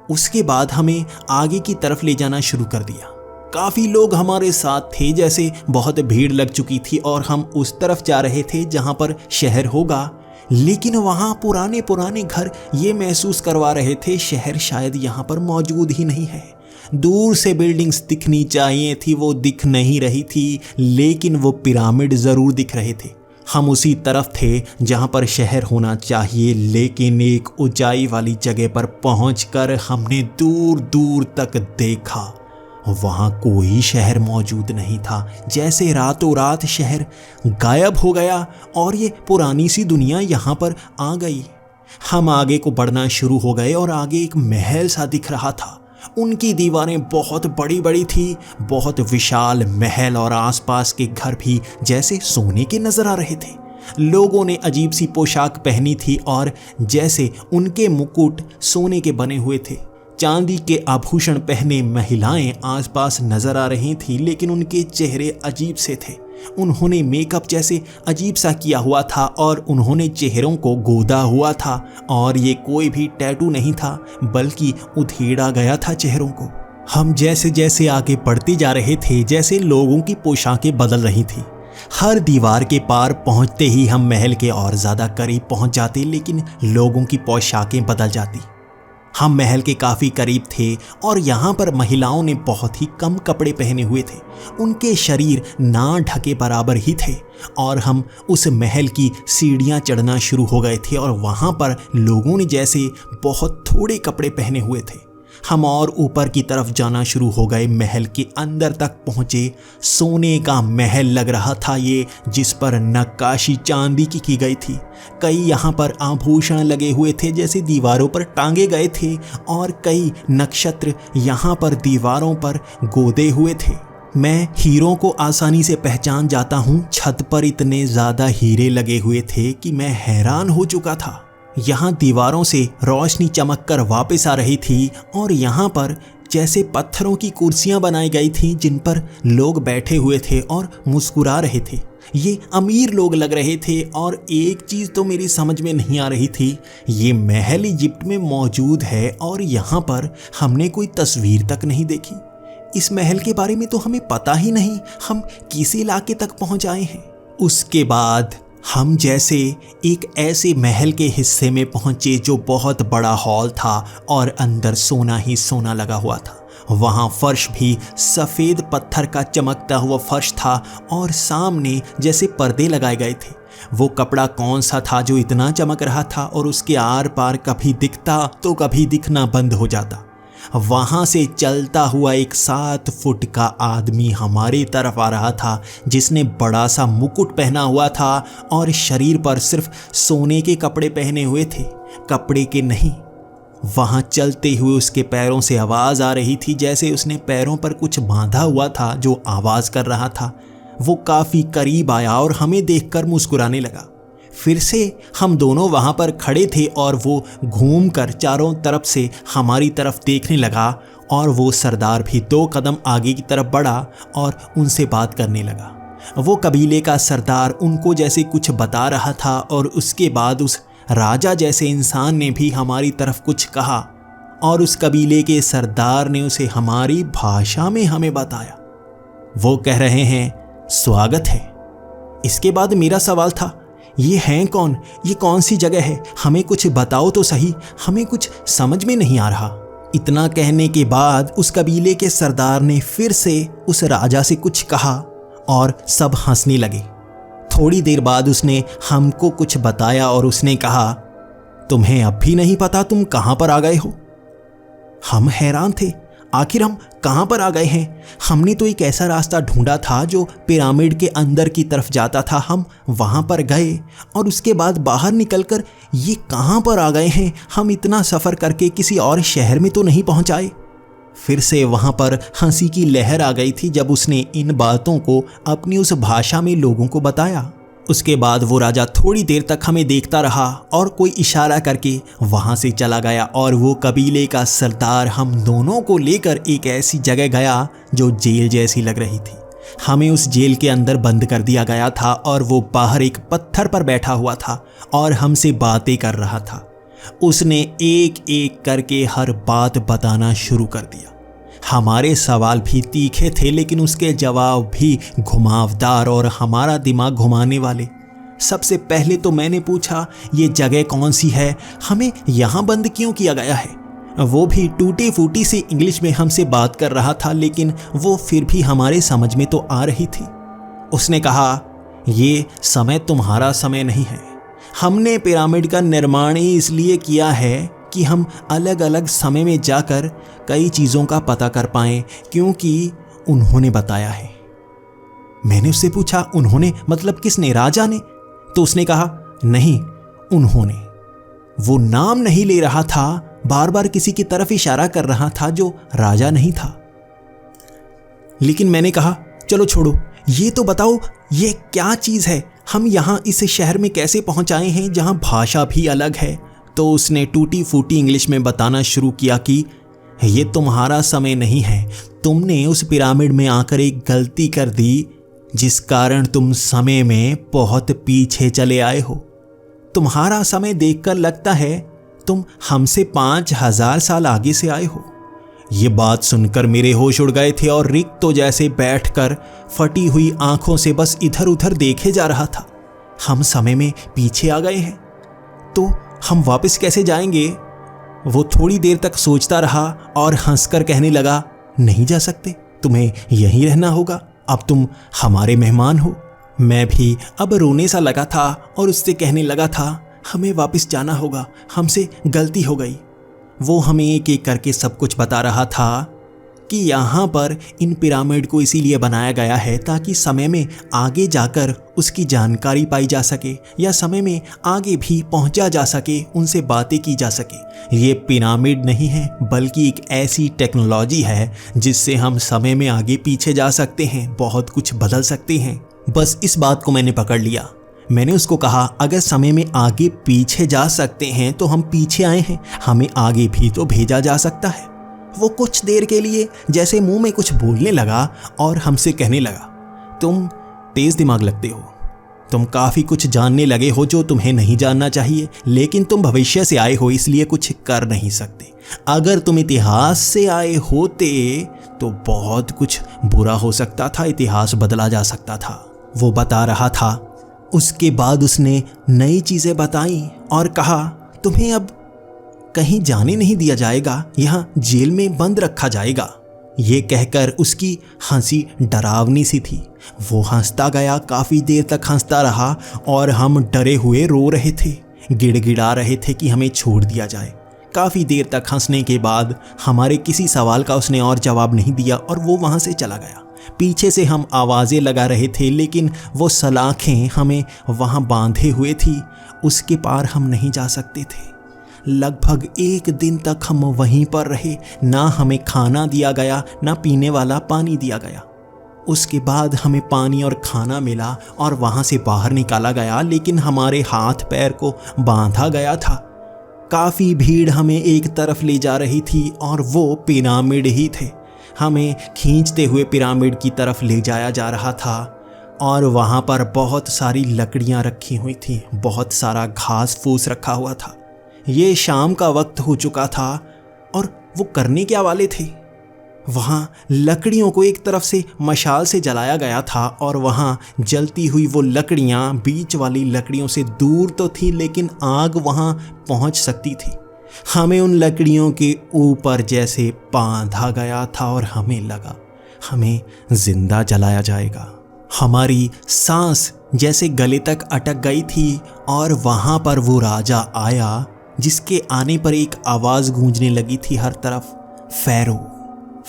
उसके बाद हमें आगे की तरफ ले जाना शुरू कर दिया। काफ़ी लोग हमारे साथ थे, जैसे बहुत भीड़ लग चुकी थी और हम उस तरफ जा रहे थे जहाँ पर शहर होगा। लेकिन वहाँ पुराने पुराने घर ये महसूस करवा रहे थे शहर शायद यहाँ पर मौजूद ही नहीं है। दूर से बिल्डिंग्स दिखनी चाहिए थी, वो दिख नहीं रही थी, लेकिन वो पिरामिड ज़रूर दिख रहे थे। हम उसी तरफ थे जहाँ पर शहर होना चाहिए, लेकिन एक ऊंचाई वाली जगह पर पहुंचकर हमने दूर दूर तक देखा, वहाँ कोई शहर मौजूद नहीं था। जैसे रातों रात शहर गायब हो गया और ये पुरानी सी दुनिया यहाँ पर आ गई। हम आगे को बढ़ना शुरू हो गए और आगे एक महल सा दिख रहा था। उनकी दीवारें बहुत बड़ी बड़ी थी, बहुत विशाल महल, और आसपास के घर भी जैसे सोने के नजर आ रहे थे। लोगों ने अजीब सी पोशाक पहनी थी और जैसे उनके मुकुट सोने के बने हुए थे। चांदी के आभूषण पहने महिलाएं आसपास नजर आ रही थीं, लेकिन उनके चेहरे अजीब से थे। उन्होंने मेकअप जैसे अजीब सा किया हुआ था और उन्होंने चेहरों को गोदा हुआ था, और ये कोई भी टैटू नहीं था बल्कि उधेड़ा गया था चेहरों को। हम जैसे जैसे आगे बढ़ते जा रहे थे, जैसे लोगों की पोशाकें बदल रही थी। हर दीवार के पार पहुंचते ही हम महल के और ज़्यादा करीब पहुंच जाते, लेकिन लोगों की पोशाकें बदल जाती। हम महल के काफ़ी करीब थे और यहाँ पर महिलाओं ने बहुत ही कम कपड़े पहने हुए थे। उनके शरीर ना ढके बराबर ही थे और हम उस महल की सीढ़ियाँ चढ़ना शुरू हो गए थे और वहाँ पर लोगों ने जैसे बहुत थोड़े कपड़े पहने हुए थे। हम और ऊपर की तरफ जाना शुरू हो गए। महल के अंदर तक पहुँचे। सोने का महल लग रहा था ये, जिस पर नक्काशी चांदी की गई थी। कई यहाँ पर आभूषण लगे हुए थे जैसे दीवारों पर टांगे गए थे, और कई नक्षत्र यहाँ पर दीवारों पर गोदे हुए थे। मैं हीरों को आसानी से पहचान जाता हूँ। छत पर इतने ज़्यादा हीरे लगे हुए थे कि मैं हैरान हो चुका था। यहाँ दीवारों से रोशनी चमक कर वापस आ रही थी और यहाँ पर जैसे पत्थरों की कुर्सियाँ बनाई गई थी जिन पर लोग बैठे हुए थे और मुस्कुरा रहे थे। ये अमीर लोग लग रहे थे। और एक चीज़ तो मेरी समझ में नहीं आ रही थी, ये महल इजिप्ट में मौजूद है और यहाँ पर हमने कोई तस्वीर तक नहीं देखी। इस महल के बारे में तो हमें पता ही नहीं, हम किस इलाके तक पहुँच आए हैं। उसके बाद हम जैसे एक ऐसे महल के हिस्से में पहुंचे जो बहुत बड़ा हॉल था और अंदर सोना ही सोना लगा हुआ था। वहाँ फर्श भी सफ़ेद पत्थर का चमकता हुआ फर्श था और सामने जैसे पर्दे लगाए गए थे। वो कपड़ा कौन सा था जो इतना चमक रहा था और उसके आर पार कभी दिखता तो कभी दिखना बंद हो जाता। वहाँ से चलता हुआ एक 7 फुट का आदमी हमारी तरफ आ रहा था, जिसने बड़ा सा मुकुट पहना हुआ था और शरीर पर सिर्फ सोने के कपड़े पहने हुए थे, कपड़े के नहीं। वहाँ चलते हुए उसके पैरों से आवाज़ आ रही थी, जैसे उसने पैरों पर कुछ बांधा हुआ था जो आवाज़ कर रहा था। वो काफ़ी करीब आया और हमें देखकर मुस्कुराने लगा। फिर से हम दोनों वहाँ पर खड़े थे और वो घूमकर चारों तरफ से हमारी तरफ देखने लगा और वो सरदार भी 2 कदम आगे की तरफ बढ़ा और उनसे बात करने लगा। वो कबीले का सरदार उनको जैसे कुछ बता रहा था और उसके बाद उस राजा जैसे इंसान ने भी हमारी तरफ कुछ कहा और उस कबीले के सरदार ने उसे हमारी भाषा में हमें बताया। वो कह रहे हैं, स्वागत है। इसके बाद मेरा सवाल था, ये हैं कौन, ये कौन सी जगह है, हमें कुछ बताओ तो सही, हमें कुछ समझ में नहीं आ रहा। इतना कहने के बाद उस कबीले के सरदार ने फिर से उस राजा से कुछ कहा और सब हंसने लगे। थोड़ी देर बाद उसने हमको कुछ बताया और उसने कहा, तुम्हें अब भी नहीं पता तुम कहां पर आ गए हो? हम हैरान थे, आखिर हम कहां पर आ गए हैं? हमने तो एक ऐसा रास्ता ढूंढा था जो पिरामिड के अंदर की तरफ जाता था। हम वहां पर गए और उसके बाद बाहर निकलकर ये कहां पर आ गए हैं? हम इतना सफ़र करके किसी और शहर में तो नहीं पहुंच आए? फिर से वहां पर हंसी की लहर आ गई थी जब उसने इन बातों को अपनी उस भाषा में लोगों को बताया। उसके बाद वो राजा थोड़ी देर तक हमें देखता रहा और कोई इशारा करके वहां से चला गया और वो कबीले का सरदार हम दोनों को लेकर एक ऐसी जगह गया जो जेल जैसी लग रही थी। हमें उस जेल के अंदर बंद कर दिया गया था और वो बाहर एक पत्थर पर बैठा हुआ था और हमसे बातें कर रहा था। उसने एक एक करके हर बात बताना शुरू कर दिया। हमारे सवाल भी तीखे थे लेकिन उसके जवाब भी घुमावदार और हमारा दिमाग घुमाने वाले। सबसे पहले तो मैंने पूछा, ये जगह कौन सी है? हमें यहाँ बंद क्यों किया गया है? वो भी टूटी फूटी सी इंग्लिश में हमसे बात कर रहा था लेकिन वो फिर भी हमारे समझ में तो आ रही थी। उसने कहा, ये समय तुम्हारा समय नहीं है। हमने पिरामिड का निर्माण ही इसलिए किया है कि हम अलग अलग समय में जाकर कई चीज़ों का पता कर पाएं, क्योंकि उन्होंने बताया है। मैंने उससे पूछा, उन्होंने मतलब किसने? राजा ने? तो उसने कहा, नहीं, उन्होंने। वो नाम नहीं ले रहा था, बार बार किसी की तरफ इशारा कर रहा था जो राजा नहीं था। लेकिन मैंने कहा, चलो छोड़ो, ये तो बताओ ये क्या चीज़ है? हम यहाँ इस शहर में कैसे पहुँच आए हैं जहाँ भाषा भी अलग है? तो उसने टूटी फूटी इंग्लिश में बताना शुरू किया कि ये तुम्हारा समय नहीं है। तुमने उस पिरामिड में आकर एक गलती कर दी जिस कारण तुम समय में बहुत पीछे चले आए हो। तुम्हारा समय देखकर लगता है तुम हमसे 5000 साल आगे से आए हो। ये बात सुनकर मेरे होश उड़ गए थे और रिक तो जैसे बैठकर फटी हुई आंखों से बस इधर उधर देखे जा रहा था। हम समय में पीछे आ गए हैं तो हम वापस कैसे जाएंगे? वो थोड़ी देर तक सोचता रहा और हंसकर कहने लगा, नहीं जा सकते, तुम्हें यहीं रहना होगा, अब तुम हमारे मेहमान हो। मैं भी अब रोने सा लगा था और उससे कहने लगा था, हमें वापस जाना होगा, हमसे गलती हो गई। वो हमें एक एक करके सब कुछ बता रहा था कि यहाँ पर इन पिरामिड को इसीलिए बनाया गया है ताकि समय में आगे जाकर उसकी जानकारी पाई जा सके या समय में आगे भी पहुँचा जा सके, उनसे बातें की जा सके। ये पिरामिड नहीं है बल्कि एक ऐसी टेक्नोलॉजी है जिससे हम समय में आगे पीछे जा सकते हैं, बहुत कुछ बदल सकते हैं। बस इस बात को मैंने पकड़ लिया। मैंने उसको कहा, अगर समय में आगे पीछे जा सकते हैं तो हम पीछे आए हैं, हमें आगे भी तो भेजा जा सकता है। वो कुछ देर के लिए जैसे मुंह में कुछ बोलने लगा और हमसे कहने लगा, तुम तेज दिमाग लगते हो, तुम काफ़ी कुछ जानने लगे हो जो तुम्हें नहीं जानना चाहिए, लेकिन तुम भविष्य से आए हो इसलिए कुछ कर नहीं सकते। अगर तुम इतिहास से आए होते तो बहुत कुछ बुरा हो सकता था, इतिहास बदला जा सकता था। वो बता रहा था। उसके बाद उसने नई चीज़ें बताई और कहा, तुम्हें अब कहीं जाने नहीं दिया जाएगा, यहाँ जेल में बंद रखा जाएगा। ये कहकर उसकी हंसी डरावनी सी थी। वो हंसता गया, काफ़ी देर तक हंसता रहा और हम डरे हुए रो रहे थे, गिड़गिड़ा रहे थे कि हमें छोड़ दिया जाए। काफ़ी देर तक हंसने के बाद हमारे किसी सवाल का उसने और जवाब नहीं दिया और वो वहाँ से चला गया। पीछे से हम आवाज़ें लगा रहे थे लेकिन वो सलाखें हमें वहाँ बांधे हुए थी, उसके पार हम नहीं जा सकते थे। लगभग 1 दिन तक हम वहीं पर रहे, ना हमें खाना दिया गया ना पीने वाला पानी दिया गया। उसके बाद हमें पानी और खाना मिला और वहाँ से बाहर निकाला गया, लेकिन हमारे हाथ पैर को बांधा गया था। काफ़ी भीड़ हमें एक तरफ ले जा रही थी और वो पिरामिड ही थे। हमें खींचते हुए पिरामिड की तरफ ले जाया जा रहा था और वहाँ पर बहुत सारी लकड़ियाँ रखी हुई थी, बहुत सारा घास फूस रखा हुआ था। ये शाम का वक्त हो चुका था और वो करने क्या वाले थे? वहाँ लकड़ियों को एक तरफ से मशाल से जलाया गया था और वहाँ जलती हुई वो लकड़ियाँ बीच वाली लकड़ियों से दूर तो थी लेकिन आग वहाँ पहुँच सकती थी। हमें उन लकड़ियों के ऊपर जैसे बांधा गया था और हमें लगा हमें जिंदा जलाया जाएगा। हमारी सांस जैसे गले तक अटक गई थी और वहाँ पर वो राजा आया जिसके आने पर एक आवाज़ गूंजने लगी थी हर तरफ, फ़ैरो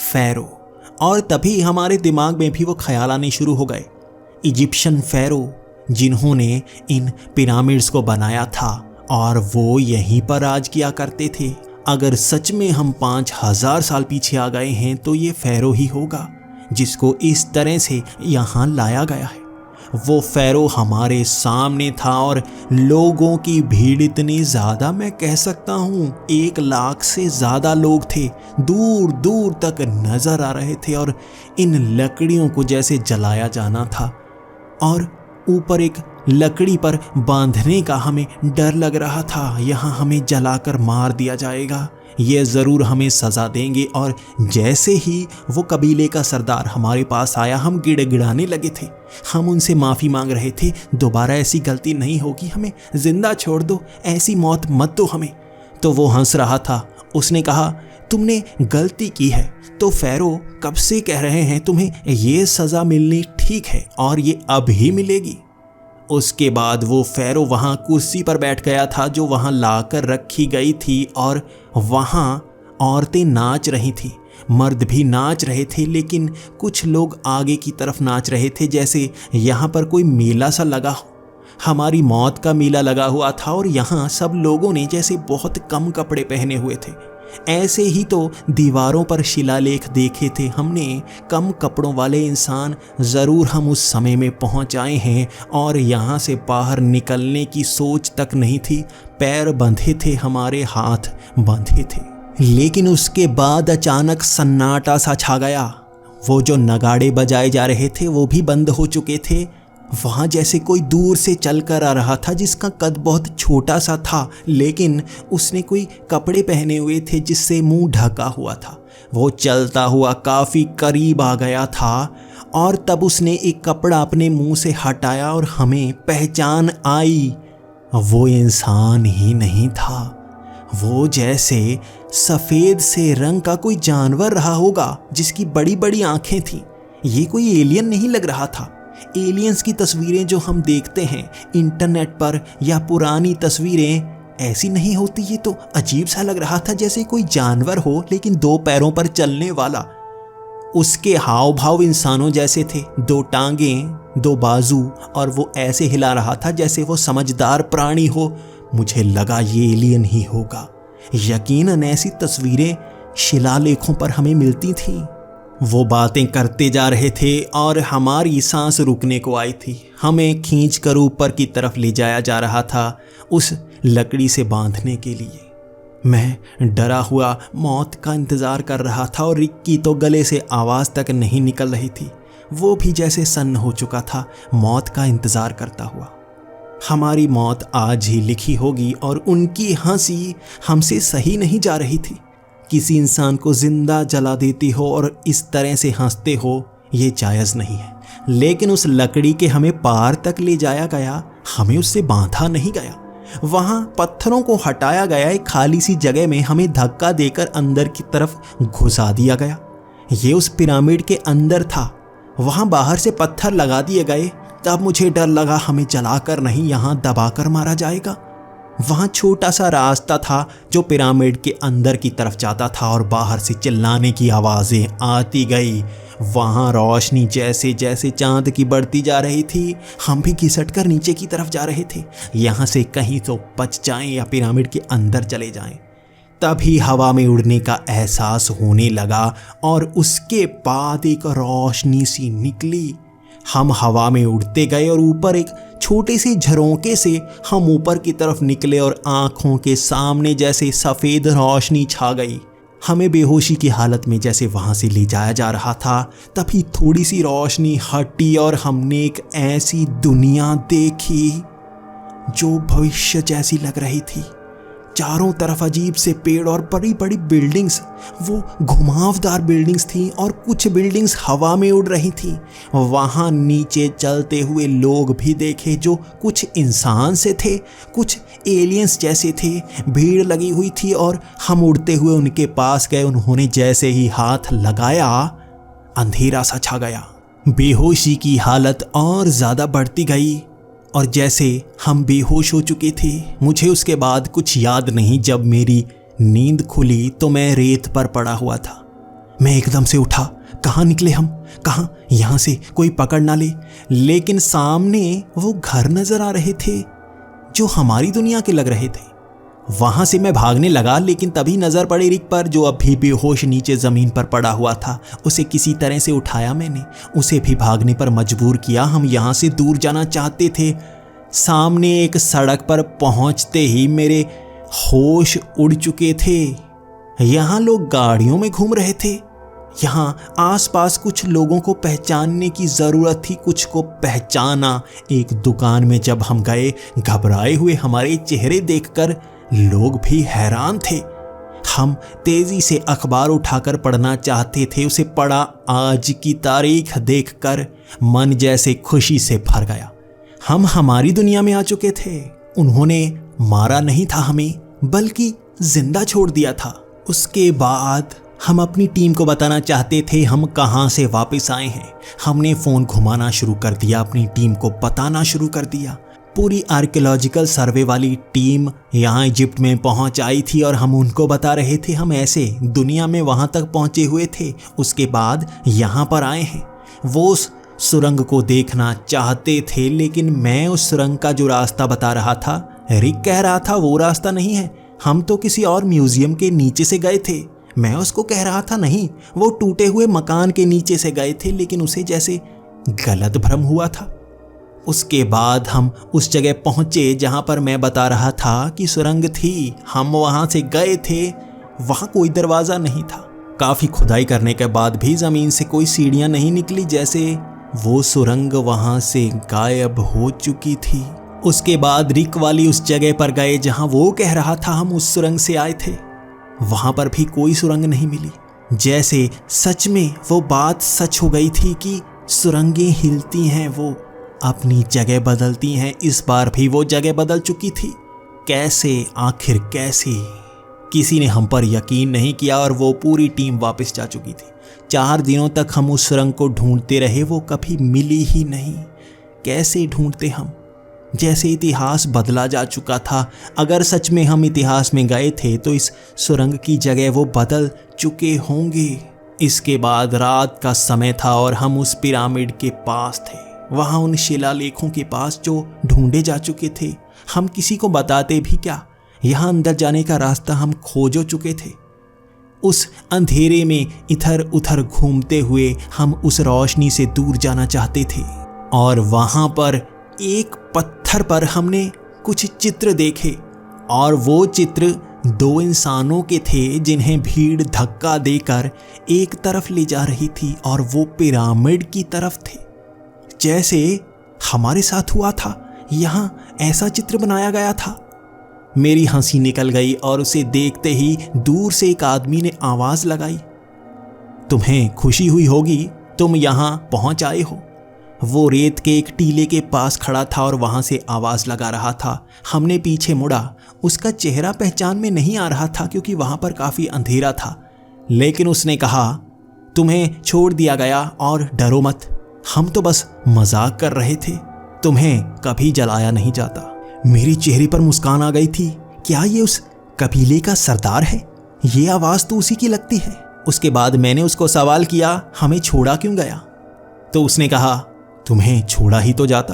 फ़ैरो। और तभी हमारे दिमाग में भी वो ख्याल आने शुरू हो गए, इजिप्शियन फ़ैरो जिन्होंने इन पिरामिड्स को बनाया था और वो यहीं पर राज किया करते थे। अगर सच में हम 5000 साल पीछे आ गए हैं तो ये फ़ैरो ही होगा जिसको इस तरह से यहाँ लाया गया है। वो फ़ैरो हमारे सामने था और लोगों की भीड़ इतनी ज़्यादा, मैं कह सकता हूँ 1 लाख से ज़्यादा लोग थे, दूर दूर तक नज़र आ रहे थे। और इन लकड़ियों को जैसे जलाया जाना था और ऊपर एक लकड़ी पर बांधने का हमें डर लग रहा था। यहाँ हमें जलाकर मार दिया जाएगा, ये ज़रूर हमें सज़ा देंगे। और जैसे ही वो कबीले का सरदार हमारे पास आया, हम गिड़गिड़ाने लगे थे। हम उनसे माफ़ी मांग रहे थे, दोबारा ऐसी गलती नहीं होगी, हमें ज़िंदा छोड़ दो, ऐसी मौत मत दो हमें। तो वो हंस रहा था। उसने कहा, तुमने गलती की है तो फ़ैरो कब से कह रहे हैं तुम्हें ये सज़ा मिलनी ठीक है और ये अब ही मिलेगी। उसके बाद वो फ़ैरो वहाँ कुर्सी पर बैठ गया था जो वहाँ लाकर रखी गई थी और वहाँ औरतें नाच रही थीं, मर्द भी नाच रहे थे, लेकिन कुछ लोग आगे की तरफ नाच रहे थे जैसे यहाँ पर कोई मेला सा लगा हो। हमारी मौत का मेला लगा हुआ था और यहाँ सब लोगों ने जैसे बहुत कम कपड़े पहने हुए थे। ऐसे ही तो दीवारों पर शिलालेख देखे थे हमने, कम कपड़ों वाले इंसान। ज़रूर हम उस समय में पहुंच आए हैं और यहाँ से बाहर निकलने की सोच तक नहीं थी। पैर बंधे थे, हमारे हाथ बंधे थे। लेकिन उसके बाद अचानक सन्नाटा सा छा गया। वो जो नगाड़े बजाए जा रहे थे वो भी बंद हो चुके थे। वहाँ जैसे कोई दूर से चल कर आ रहा था जिसका कद बहुत छोटा सा था, लेकिन उसने कोई कपड़े पहने हुए थे जिससे मुंह ढका हुआ था। वो चलता हुआ काफ़ी करीब आ गया था और तब उसने एक कपड़ा अपने मुंह से हटाया और हमें पहचान आई। वो इंसान ही नहीं था, वो जैसे सफ़ेद से रंग का कोई जानवर रहा होगा जिसकी बड़ी बड़ी आँखें थीं। ये कोई एलियन नहीं लग रहा था। एलियंस की तस्वीरें जो हम देखते हैं इंटरनेट पर या पुरानी तस्वीरें, ऐसी नहीं होती। ये तो अजीब सा लग रहा था, जैसे कोई जानवर हो लेकिन 2 पैरों पर चलने वाला। उसके हाव भाव इंसानों जैसे थे, 2 टांगें, 2 बाजू, और वो ऐसे हिला रहा था जैसे वो समझदार प्राणी हो। मुझे लगा ये एलियन ही होगा। यकीनन ऐसी तस्वीरें शिलालेखों पर हमें मिलती थीं। वो बातें करते जा रहे थे और हमारी सांस रुकने को आई थी। हमें खींचकर ऊपर की तरफ ले जाया जा रहा था उस लकड़ी से बांधने के लिए। मैं डरा हुआ मौत का इंतज़ार कर रहा था और रिक्की तो गले से आवाज़ तक नहीं निकल रही थी। वो भी जैसे सन्न हो चुका था, मौत का इंतज़ार करता हुआ। हमारी मौत आज ही लिखी होगी और उनकी हंसी हमसे सही नहीं जा रही थी। किसी इंसान को जिंदा जला देती हो और इस तरह से हंसते हो, ये जायज़ नहीं है। लेकिन उस लकड़ी के हमें पार तक ले जाया गया, हमें उससे बांधा नहीं गया। वहाँ पत्थरों को हटाया गया, एक खाली सी जगह में हमें धक्का देकर अंदर की तरफ घुसा दिया गया। ये उस पिरामिड के अंदर था। वहाँ बाहर से पत्थर लगा दिए गए। तब मुझे डर लगा हमें जलाकर नहीं, यहाँ दबाकर मारा जाएगा। वहाँ छोटा सा रास्ता था जो पिरामिड के अंदर की तरफ जाता था और बाहर से चिल्लाने की आवाज़ें आती गई। वहाँ रोशनी जैसे जैसे चांद की बढ़ती जा रही थी, हम भी घिसट कर नीचे की तरफ जा रहे थे, यहाँ से कहीं तो बच जाएं या पिरामिड के अंदर चले जाएं। तभी हवा में उड़ने का एहसास होने लगा और उसके बाद एक रोशनी सी निकली। हम हवा में उड़ते गए और ऊपर एक छोटे से झरोके से हम ऊपर की तरफ निकले और आँखों के सामने जैसे सफ़ेद रोशनी छा गई। हमें बेहोशी की हालत में जैसे वहाँ से ले जाया जा रहा था, तभी थोड़ी सी रोशनी हटी और हमने एक ऐसी दुनिया देखी जो भविष्य जैसी लग रही थी। चारों तरफ अजीब से पेड़ और बड़ी बड़ी बिल्डिंग्स, वो घुमावदार बिल्डिंग्स थीं और कुछ बिल्डिंग्स हवा में उड़ रही थीं। वहाँ नीचे चलते हुए लोग भी देखे जो कुछ इंसान से थे, कुछ एलियंस जैसे थे। भीड़ लगी हुई थी और हम उड़ते हुए उनके पास गए। उन्होंने जैसे ही हाथ लगाया, अंधेरा सा छा गया। बेहोशी की हालत और ज़्यादा बढ़ती गई और जैसे हम बेहोश हो चुके थे। मुझे उसके बाद कुछ याद नहीं। जब मेरी नींद खुली तो मैं रेत पर पड़ा हुआ था। मैं एकदम से उठा। कहाँ निकले हम? कहाँ? यहाँ से कोई पकड़ ना ले। लेकिन सामने वो घर नजर आ रहे थे जो हमारी दुनिया के लग रहे थे। वहां से मैं भागने लगा, लेकिन तभी नजर पड़ी रिक पर, जो अभी बेहोश नीचे जमीन पर पड़ा हुआ था। उसे किसी तरह से उठाया मैंने, उसे भी भागने पर मजबूर किया। हम यहाँ से दूर जाना चाहते थे। सामने एक सड़क पर पहुंचते ही मेरे होश उड़ चुके थे। यहाँ लोग गाड़ियों में घूम रहे थे। यहाँ आसपास कुछ लोगों को पहचानने की जरूरत थी। कुछ को पहचाना। एक दुकान में जब हम गए, घबराए हुए हमारे चेहरे देखकर लोग भी हैरान थे। हम तेजी से अखबार उठाकर पढ़ना चाहते थे। उसे पढ़ा। आज की तारीख देखकर मन जैसे खुशी से भर गया। हम हमारी दुनिया में आ चुके थे। उन्होंने मारा नहीं था हमें, बल्कि जिंदा छोड़ दिया था। उसके बाद हम अपनी टीम को बताना चाहते थे हम कहां से वापस आए हैं। हमने फोन घुमाना शुरू कर दिया, अपनी टीम को बताना शुरू कर दिया। पूरी आर्कियोलॉजिकल सर्वे वाली टीम यहाँ इजिप्ट में पहुंच आई थी और हम उनको बता रहे थे हम ऐसे दुनिया में वहां तक पहुंचे हुए थे, उसके बाद यहाँ पर आए हैं। वो उस सुरंग को देखना चाहते थे, लेकिन मैं उस सुरंग का जो रास्ता बता रहा था, रिक कह रहा था वो रास्ता नहीं है, हम तो किसी और म्यूजियम के नीचे से गए थे। मैं उसको कह रहा था नहीं, वो टूटे हुए मकान के नीचे से गए थे, लेकिन उसे जैसे गलत भ्रम हुआ था। उसके बाद हम उस जगह पहुंचे जहां पर मैं बता रहा था कि सुरंग थी। हम वहां से गए थे। वहां कोई दरवाजा नहीं था। काफी खुदाई करने के बाद भी जमीन से कोई सीढ़ियां नहीं निकली, जैसे वो सुरंग वहां से गायब हो चुकी थी। उसके बाद रिक वाली उस जगह पर गए जहां वो कह रहा था हम उस सुरंग से आए थे। वहां पर भी कोई सुरंग नहीं मिली। जैसे सच में वो बात सच हो गई थी कि सुरंगें हिलती हैं, वो अपनी जगह बदलती हैं। इस बार भी वो जगह बदल चुकी थी। कैसे? आखिर कैसे? किसी ने हम पर यकीन नहीं किया और वो पूरी टीम वापस जा चुकी थी। 4 दिनों तक हम उस सुरंग को ढूंढते रहे, वो कभी मिली ही नहीं। कैसे ढूंढते हम? जैसे इतिहास बदला जा चुका था। अगर सच में हम इतिहास में गए थे तो इस सुरंग की जगह वो बदल चुके होंगे। इसके बाद रात का समय था और हम उस पिरामिड के पास थे, वहां उन शिलालेखों के पास जो ढूंढे जा चुके थे। हम किसी को बताते भी क्या? यहाँ अंदर जाने का रास्ता हम खोज चुके थे। उस अंधेरे में इधर उधर घूमते हुए हम उस रोशनी से दूर जाना चाहते थे। और वहां पर एक पत्थर पर हमने कुछ चित्र देखे, और वो चित्र 2 इंसानों के थे जिन्हें भीड़ धक्का देकर एक तरफ ले जा रही थी, और वो पिरामिड की तरफ थे। जैसे हमारे साथ हुआ था, यहाँ ऐसा चित्र बनाया गया था। मेरी हंसी निकल गई और उसे देखते ही दूर से एक आदमी ने आवाज लगाई, तुम्हें खुशी हुई होगी, तुम यहाँ पहुंच आए हो। वो रेत के एक टीले के पास खड़ा था और वहां से आवाज लगा रहा था। हमने पीछे मुड़ा। उसका चेहरा पहचान में नहीं आ रहा था क्योंकि वहां पर काफी अंधेरा था, लेकिन उसने कहा, तुम्हें छोड़ दिया गया और डरो मत, हम तो बस मजाक कर रहे थे, तुम्हें कभी जलाया नहीं जाता। मेरे चेहरे पर मुस्कान आ गई थी। क्या ये उस कबीले का सरदार है? ये आवाज तो उसी की लगती है। उसके बाद मैंने उसको सवाल किया, हमें छोड़ा क्यों गया? तो उसने कहा, तुम्हें छोड़ा ही तो जाता।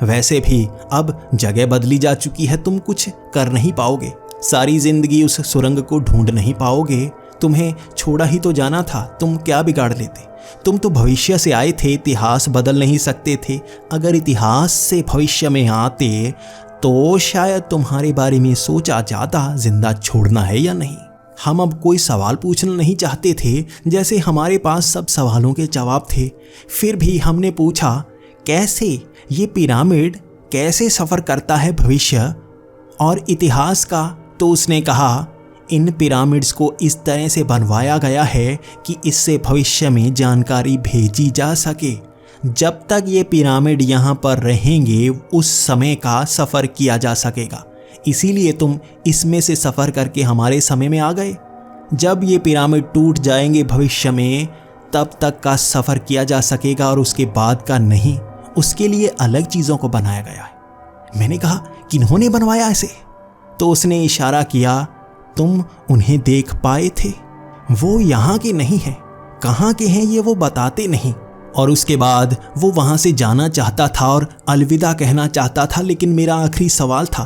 वैसे भी अब जगह बदली जा चुकी है, तुम कुछ कर नहीं पाओगे, सारी जिंदगी उस सुरंग को ढूंढ नहीं पाओगे। तुम्हें छोड़ा ही तो जाना था, तुम क्या बिगाड़ लेते? तुम तो भविष्य से आए थे, इतिहास बदल नहीं सकते थे। अगर इतिहास से भविष्य में आते तो शायद तुम्हारे बारे में सोचा जाता जिंदा छोड़ना है या नहीं। हम अब कोई सवाल पूछना नहीं चाहते थे, जैसे हमारे पास सब सवालों के जवाब थे। फिर भी हमने पूछा, कैसे ये पिरामिड कैसे सफ़र करता है भविष्य और इतिहास का? तो उसने कहा, इन पिरामिड्स को इस तरह से बनवाया गया है कि इससे भविष्य में जानकारी भेजी जा सके। जब तक ये पिरामिड यहाँ पर रहेंगे उस समय का सफ़र किया जा सकेगा। इसीलिए तुम इसमें से सफ़र करके हमारे समय में आ गए। जब ये पिरामिड टूट जाएंगे भविष्य में, तब तक का सफ़र किया जा सकेगा और उसके बाद का नहीं। उसके लिए अलग चीज़ों को बनाया गया है। मैंने कहा, किन्होंने बनवाया इसे? तो उसने इशारा किया, तुम उन्हें देख पाए थे? वो यहाँ के नहीं हैं, कहाँ के हैं ये वो बताते नहीं। और उसके बाद वो वहाँ से जाना चाहता था और अलविदा कहना चाहता था, लेकिन मेरा आखिरी सवाल था,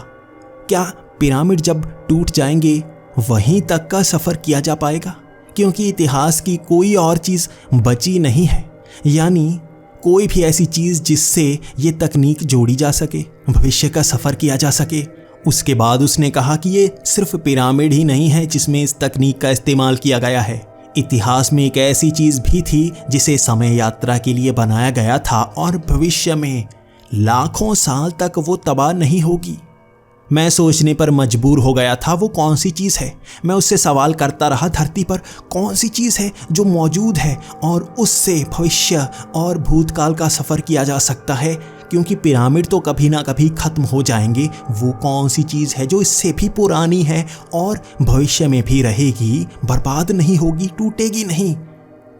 क्या पिरामिड जब टूट जाएंगे वहीं तक का सफ़र किया जा पाएगा? क्योंकि इतिहास की कोई और चीज़ बची नहीं है, यानी कोई भी ऐसी चीज़ जिससे ये तकनीक जोड़ी जा सके, भविष्य का सफ़र किया जा सके। उसके बाद उसने कहा कि ये सिर्फ पिरामिड ही नहीं है जिसमें इस तकनीक का इस्तेमाल किया गया है। इतिहास में एक ऐसी चीज़ भी थी जिसे समय यात्रा के लिए बनाया गया था और भविष्य में लाखों साल तक वो तबाह नहीं होगी। मैं सोचने पर मजबूर हो गया था, वो कौन सी चीज़ है? मैं उससे सवाल करता रहा, धरती पर कौन सी चीज़ है जो मौजूद है और उससे भविष्य और भूतकाल का सफ़र किया जा सकता है? क्योंकि पिरामिड तो कभी ना कभी ख़त्म हो जाएंगे। वो कौन सी चीज़ है जो इससे भी पुरानी है और भविष्य में भी रहेगी, बर्बाद नहीं होगी, टूटेगी नहीं?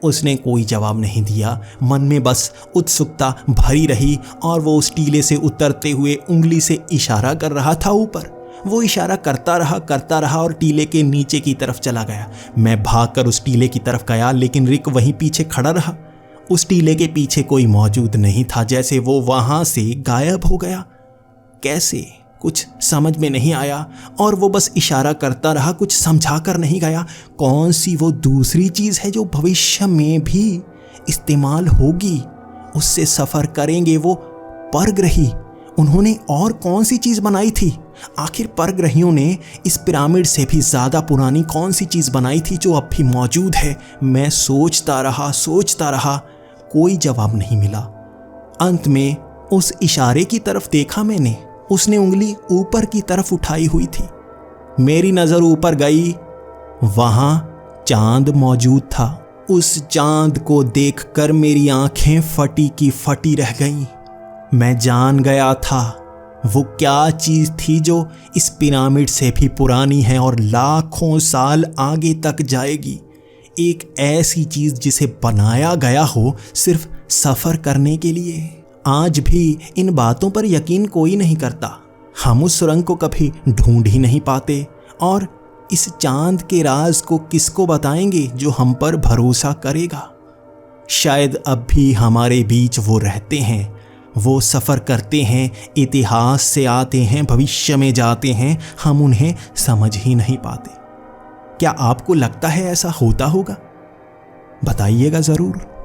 उसने कोई जवाब नहीं दिया। मन में बस उत्सुकता भरी रही और वो उस टीले से उतरते हुए उंगली से इशारा कर रहा था ऊपर। वो इशारा करता रहा और टीले के नीचे की तरफ चला गया। मैं भागकर उस टीले की तरफ गया, लेकिन रिक वहीं पीछे खड़ा रहा। उस टीले के पीछे कोई मौजूद नहीं था, जैसे वो वहाँ से गायब हो गया। कैसे? कुछ समझ में नहीं आया और वो बस इशारा करता रहा, कुछ समझा कर नहीं गया। कौन सी वो दूसरी चीज़ है जो भविष्य में भी इस्तेमाल होगी, उससे सफ़र करेंगे वो परग्रही? उन्होंने और कौन सी चीज़ बनाई थी? आखिर परग्रहियों ने इस पिरामिड से भी ज़्यादा पुरानी कौन सी चीज़ बनाई थी जो अब भी मौजूद है? मैं सोचता रहा, कोई जवाब नहीं मिला। अंत में उस इशारे की तरफ देखा मैंने। उसने उंगली ऊपर की तरफ उठाई हुई थी। मेरी नज़र ऊपर गई, वहाँ चांद मौजूद था। उस चांद को देखकर मेरी आंखें फटी की फटी रह गईं। मैं जान गया था वो क्या चीज़ थी जो इस पिरामिड से भी पुरानी है और लाखों साल आगे तक जाएगी। एक ऐसी चीज़ जिसे बनाया गया हो सिर्फ सफ़र करने के लिए। आज भी इन बातों पर यकीन कोई नहीं करता। हम उस सुरंग को कभी ढूंढ ही नहीं पाते और इस चांद के राज को किसको बताएंगे जो हम पर भरोसा करेगा? शायद अब भी हमारे बीच वो रहते हैं, वो सफ़र करते हैं, इतिहास से आते हैं, भविष्य में जाते हैं, हम उन्हें समझ ही नहीं पाते। क्या आपको लगता है ऐसा होता होगा? बताइएगा ज़रूर।